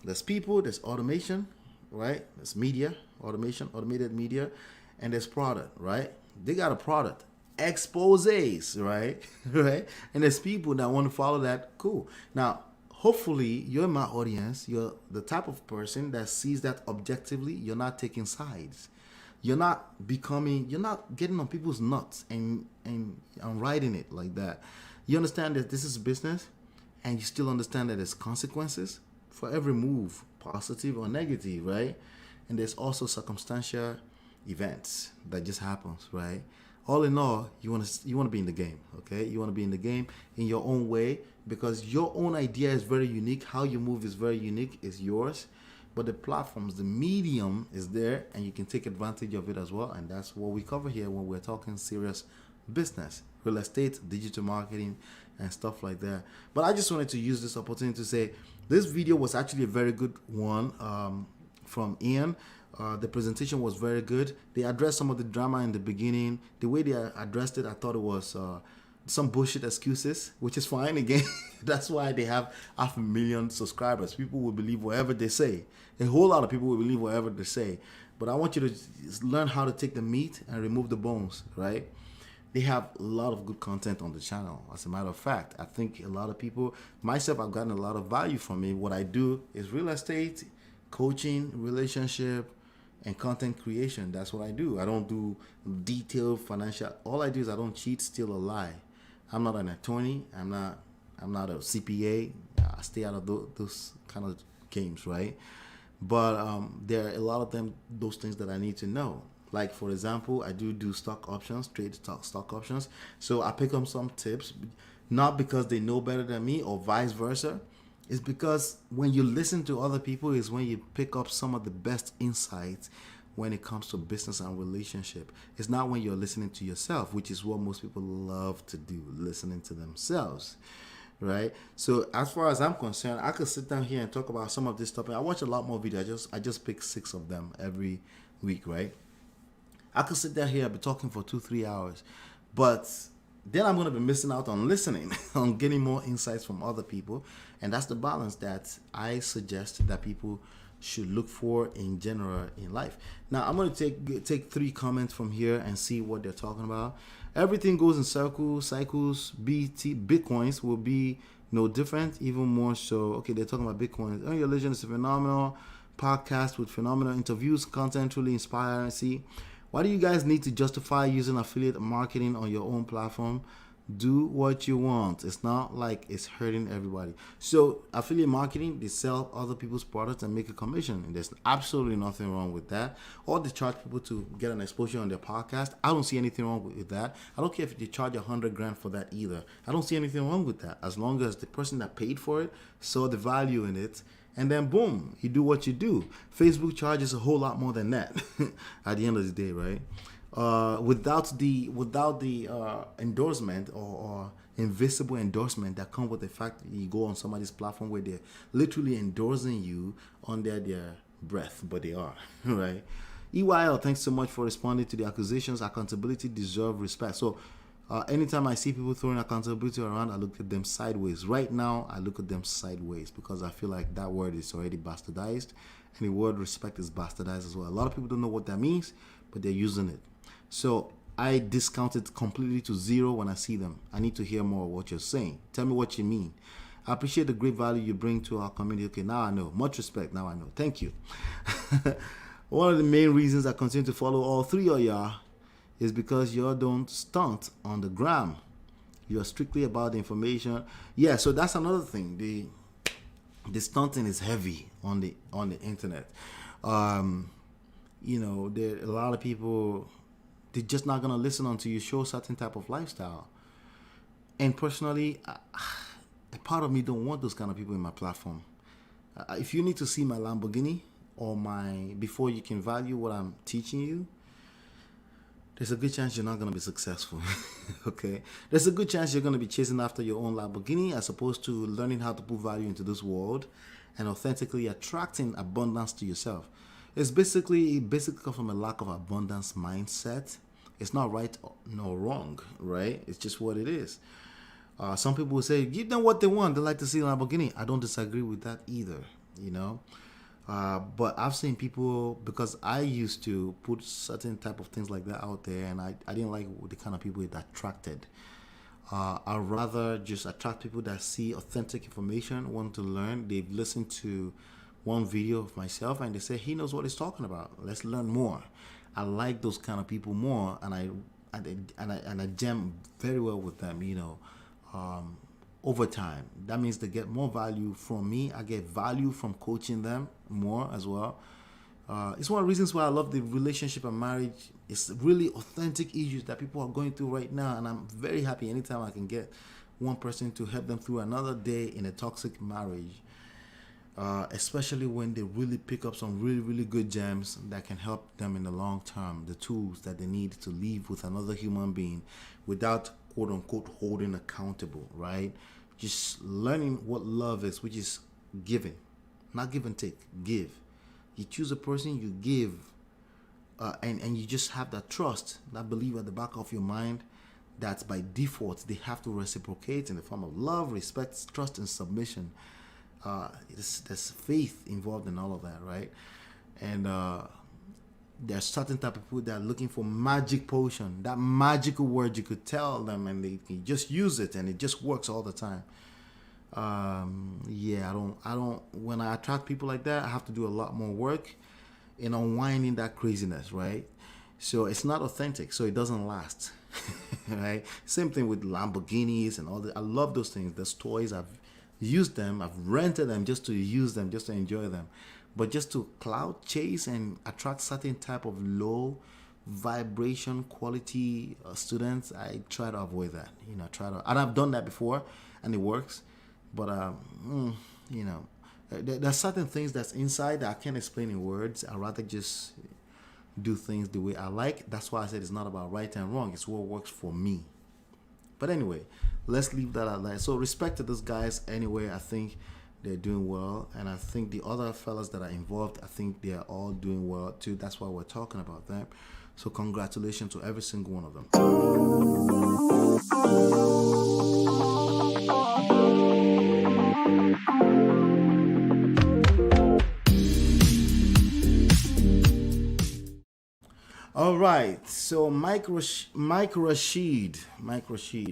There's people, there's automation, right? There's media, automation, automated media, and there's product, right? They got a product. Exposés, right? Right? And there's people that want to follow that. Cool. Now, hopefully, you're my audience. You're the type of person that sees that objectively. You're not taking sides. You're not getting on people's nuts and riding it like that. You understand that this is business, and you still understand that there's consequences for every move, positive or negative, right? And there's also circumstantial events that just happens, right? All in all, you want to be in the game, okay? You want to be in the game in your own way, because your own idea is very unique. How you move is very unique. It's yours. But the platforms, the medium is there, and you can take advantage of it as well. And that's what we cover here when we're talking serious business, real estate, digital marketing, and stuff like that. But I just wanted to use this opportunity to say this video was actually a very good one from Ian. The presentation was very good. They addressed some of the drama in the beginning. The way they addressed it, I thought it was some bullshit excuses, which is fine. Again, that's why they have 500,000 subscribers. People will believe whatever they say. A whole lot of people will believe whatever they say. But I want you to learn how to take the meat and remove the bones, right? They have a lot of good content on the channel. As a matter of fact, I think a lot of people, myself, I've gotten a lot of value from it. What I do is real estate, coaching, relationship, and content creation. That's what I do. I don't do detailed financial. All I do is I don't cheat, steal, or lie. I'm not an attorney. I'm not a CPA. I stay out of those kind of games, right? But there are a lot of those things that I need to know. Like, for example, I do stock options, trade stock options. So I pick up some tips, not because they know better than me or vice versa. It's because when you listen to other people is when you pick up some of the best insights when it comes to business and relationship. It's not when you're listening to yourself, which is what most people love to do, listening to themselves, right? So as far as I'm concerned, I could sit down here and talk about some of this stuff. I watch a lot more videos. I just pick 6 of them every week, right? I could sit down here and be talking for 2-3 hours, but then I'm going to be missing out on listening, on getting more insights from other people. And that's the balance that I suggest that people should look for in general in life. Now, I'm going to take 3 comments from here and see what they're talking about. Everything goes in cycles. Bitcoins will be no different, even more so. Okay, they're talking about Bitcoins. Earn Your Legend is a phenomenal podcast with phenomenal interviews, content truly inspiring. See, why do you guys need to justify using affiliate marketing on your own platform? Do what you want. It's not like it's hurting everybody. So affiliate marketing, they sell other people's products and make a commission. And there's absolutely nothing wrong with that. Or they charge people to get an exposure on their podcast. I don't see anything wrong with that. I don't care if they charge $100,000 for that either. I don't see anything wrong with that. As long as the person that paid for it saw the value in it, and then boom, you do what you do. Facebook charges a whole lot more than that at the end of the day, right? Without the endorsement or invisible endorsement that come with the fact that you go on somebody's platform where they're literally endorsing you under their breath, but they are, right? EYL, thanks so much for responding to the accusations. Accountability deserve respect. So anytime I see people throwing accountability around, I look at them sideways. Right now, I look at them sideways because I feel like that word is already bastardized, and the word respect is bastardized as well. A lot of people don't know what that means, but they're using it. So I discount it completely to 0 when I see them. I need to hear more of what you're saying. Tell me what you mean. I appreciate the great value you bring to our community. Okay, now I know. Much respect. Now I know. Thank you. One of the main reasons I continue to follow all 3 of y'all is because y'all don't stunt on the gram. You're strictly about the information. Yeah, so that's another thing. The stunting is heavy on the internet. You know, there are a lot of people, they're just not going to listen until you show a certain type of lifestyle. And personally, a part of me don't want those kind of people in my platform. If you need to see my Lamborghini or before you can value what I'm teaching you, there's a good chance you're not going to be successful. Okay? There's a good chance you're going to be chasing after your own Lamborghini as opposed to learning how to put value into this world and authentically attracting abundance to yourself. It basically comes from a lack of abundance mindset. It's not right nor wrong, right? It's just what it is. Some people will say, give them what they want. They like to see a Lamborghini. I don't disagree with that either, you know. But I've seen people, because I used to put certain type of things like that out there, and I didn't like the kind of people it attracted. I'd rather just attract people that see authentic information, want to learn. They've listened to one video of myself and they say he knows what he's talking about. Let's learn more. I like those kind of people more, and I jam very well with them, you know. Over time, that means they get more value from me. I get value from coaching them more as well. It's one of the reasons why I love the relationship and marriage. It's really authentic issues that people are going through right now, and I'm very happy anytime I can get one person to help them through another day in a toxic marriage, especially when they really pick up some really good gems that can help them in the long term, the tools that they need to live with another human being without quote unquote holding accountable, right? Just learning what love is, which is giving, not give and take, give. You choose a person, you give, and you just have that trust, that belief at the back of your mind that by default they have to reciprocate in the form of love, respect, trust, and submission. There's faith involved in all of that, right? And there's certain type of people that are looking for magic potion, that magical word you could tell them and they can just use it and it just works all the time. Yeah, I don't when I attract people like that, I have to do a lot more work in unwinding that craziness, right? So it's not authentic, so it doesn't last. Right? Same thing with Lamborghinis and all that. I love those things. Those toys, I've used them, I've rented them just to use them, just to enjoy them. But just to cloud chase and attract certain type of low vibration quality students, I try to avoid that. You know, and I've done that before, and it works. But you know, there's certain things that's inside that I can't explain in words. I'd rather just do things the way I like. That's why I said it's not about right and wrong. It's what works for me. But anyway, let's leave that at that. So respect to those guys anyway. I think they're doing well, and I think the other fellas that are involved, I think they are all doing well too. That's why we're talking about them. So congratulations to every single one of them. All right, so Mike Rashid,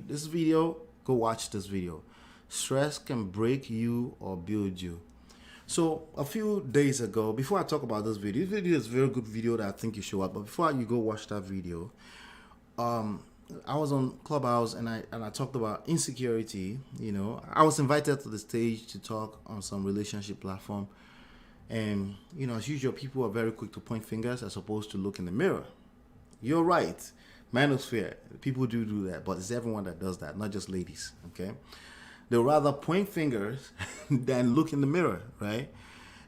this video, go watch this video. Stress can break you or build you. So a few days ago, before I talk about this video is a very good video that I think you should watch. But before you go watch that video, I was on Clubhouse and I talked about insecurity. You know, I was invited to the stage to talk on some relationship platform, and you know, as usual, people are very quick to point fingers as opposed to look in the mirror. You're right, manosphere. People do that, but it's everyone that does that, not just ladies. Okay. They'll rather point fingers than look in the mirror, right?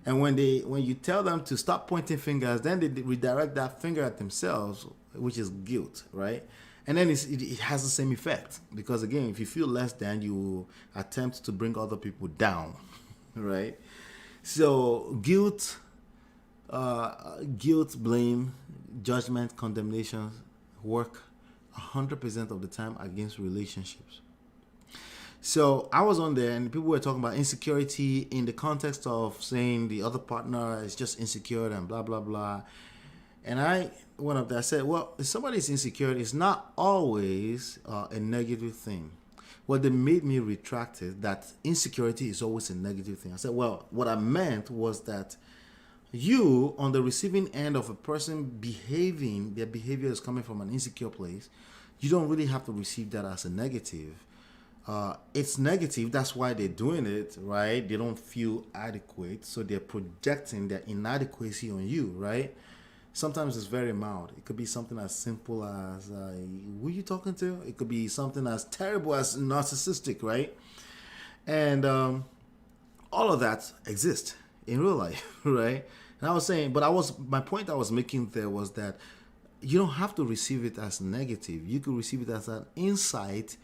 And when you tell them to stop pointing fingers, then they redirect that finger at themselves, which is guilt, right? And then it has the same effect, because again, if you feel less than, you attempt to bring other people down, right? So guilt, blame, judgment, condemnation work 100% of the time against relationships. So I was on there and people were talking about insecurity in the context of saying the other partner is just insecure and blah, blah, blah. And I went up there, I said, well, if somebody is insecure, it's not always a negative thing. What they made me retract it, that insecurity is always a negative thing. I said, well, what I meant was that you, on the receiving end of a person behaving, their behavior is coming from an insecure place, you don't really have to receive that as a negative. It's negative, that's why they're doing it, right? They don't feel adequate, so they're projecting their inadequacy on you, right? Sometimes it's very mild. It could be something as simple as, who are you talking to? It could be something as terrible as narcissistic, right? And all of that exists. in real life, right? And I was saying, my point I was making there was that you don't have to receive it as negative. You could receive it as an insight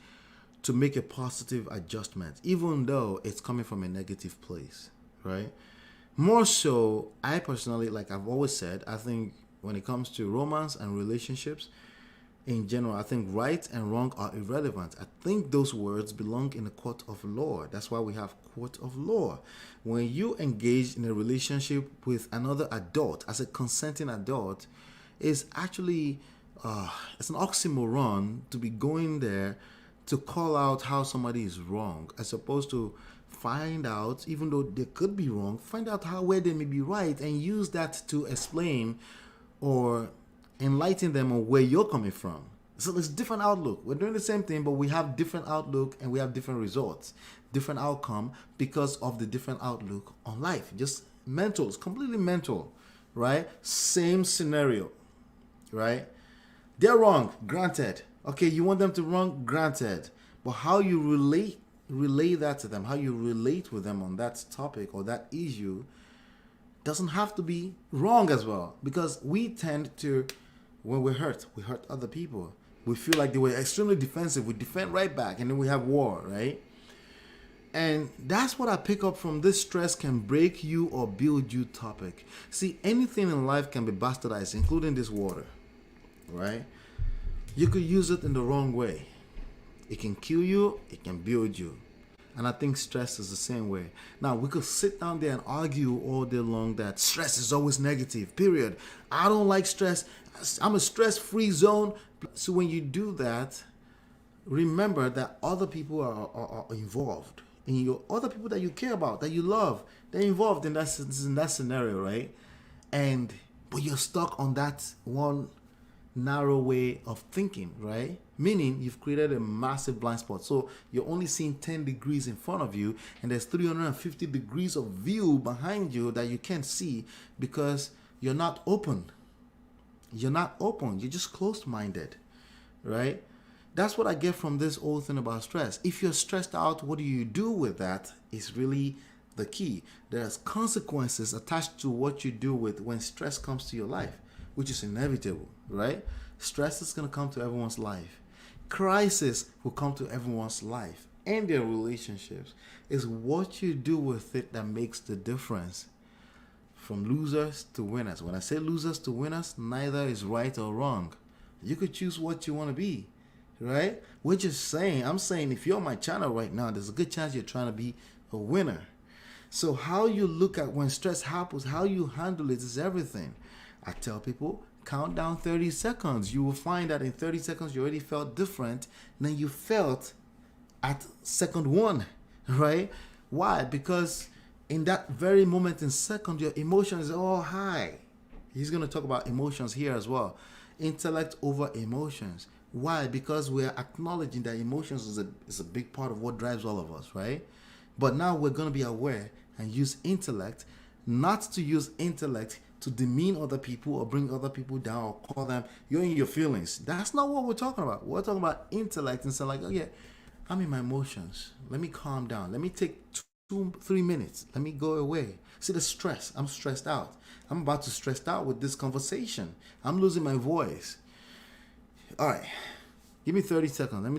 to make a positive adjustment, even though it's coming from a negative place, right? More so, I personally, like I've always said, I think when it comes to romance and relationships, in general, I think right and wrong are irrelevant. I think those words belong in the court of law. That's why we have court of law. When you engage in a relationship with another adult, as a consenting adult, is actually it's an oxymoron to be going there to call out how somebody is wrong, as opposed to find out, even though they could be wrong, find out where they may be right and use that to explain or enlighten them on where you're coming from. So there's different outlook. We're doing the same thing, but we have different outlook and we have different results, different outcome because of the different outlook on life. Just mental, it's completely mental, right? Same scenario, right? They're wrong, granted. Okay, you want them to wrong, granted. But how you relay that to them, how you relate with them on that topic or that issue doesn't have to be wrong as well. Because we tend to, when we hurt other people. We feel like they were extremely defensive. We defend right back, and then we have war, right? And that's what I pick up from this stress can break you or build you topic. See, anything in life can be bastardized, including this water, right? You could use it in the wrong way. It can kill you, it can build you. And I think stress is the same way. Now, we could sit down there and argue all day long that stress is always negative, period. I don't like stress. I'm a stress-free zone. So when you do that, remember that other people are involved. And other people that you care about, that you love, they're involved in that scenario, right? But you're stuck on that one narrow way of thinking, right? Meaning you've created a massive blind spot. So you're only seeing 10 degrees in front of you, and there's 350 degrees of view behind you that you can't see because you're not open. You're not open. You're just closed-minded, right? That's what I get from this whole thing about stress. If you're stressed out, what do you do with that is really the key. There's consequences attached to what you do with when stress comes to your life, which is inevitable, right? Stress is going to come to everyone's life. Crisis will come to everyone's life and their relationships. It's what you do with it that makes the difference. From losers to winners. When I say losers to winners, neither is right or wrong. You could choose what you want to be, right? We're just saying, I'm saying if you're on my channel right now, there's a good chance you're trying to be a winner. So how you look at when stress happens, how you handle it is everything. I tell people, count down 30 seconds. You will find that in 30 seconds, you already felt different than you felt at second one, right? Why? Because in that very moment in second, your emotions are all high. He's going to talk about emotions here as well. Intellect over emotions. Why? Because we are acknowledging that emotions is a big part of what drives all of us, right? But now we're going to be aware and use intellect, not to use intellect to demean other people or bring other people down or call them, you're in your feelings. That's not what we're talking about. We're talking about intellect and say like, oh yeah, I'm in my emotions. Let me calm down. Let me take 2-3 minutes. Let me go away. See the stress. I'm stressed out. I'm about to stress out with this conversation. I'm losing my voice. All right. Give me 30 seconds. I'll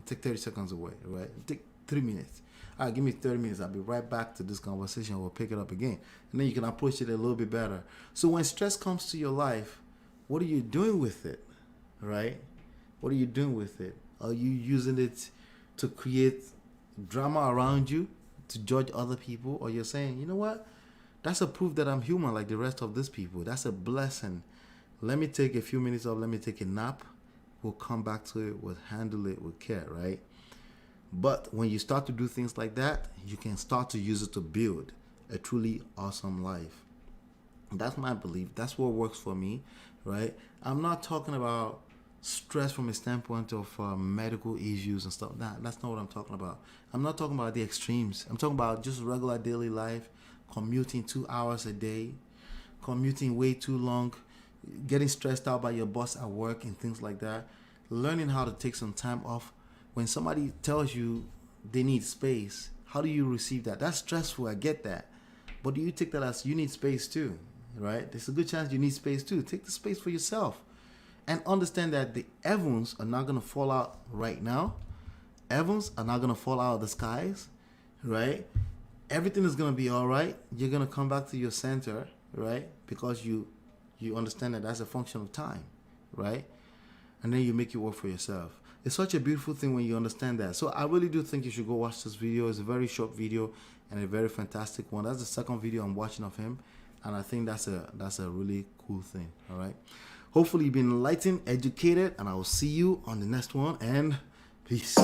take 30 seconds away, right? Take 3 minutes. All right, give me 30 minutes. I'll be right back to this conversation. We'll pick it up again. And then you can approach it a little bit better. So when stress comes to your life, what are you doing with it, right? What are you doing with it? Are you using it to create drama around you, to judge other people? Or you're saying, you know what? That's a proof that I'm human like the rest of these people. That's a blessing. Let me take a few minutes off. Let me take a nap. We'll come back to it. We'll handle it with care, right? But when you start to do things like that, you can start to use it to build a truly awesome life. That's my belief. That's what works for me, right? I'm not talking about stress from a standpoint of medical issues and stuff. That's not what I'm talking about. I'm not talking about the extremes. I'm talking about just regular daily life, commuting 2 hours a day, commuting way too long, getting stressed out by your boss at work and things like that, learning how to take some time off. When somebody tells you they need space, How do you receive that? That's stressful. I get that. But do you take that as you need space too, right? There's a good chance you need space too. Take the space for yourself. And understand that the heavens are not going to fall out right now. Heavens are not going to fall out of the skies, right? Everything is going to be all right. You're going to come back to your center, right? Because you understand that that's a function of time, right? And then you make it work for yourself. It's such a beautiful thing when you understand that. So I really do think you should go watch this video. It's a very short video and a very fantastic one. That's the second video I'm watching of him. And I think that's a really cool thing, all right? Hopefully you've been enlightened, educated, and I will see you on the next one. And peace.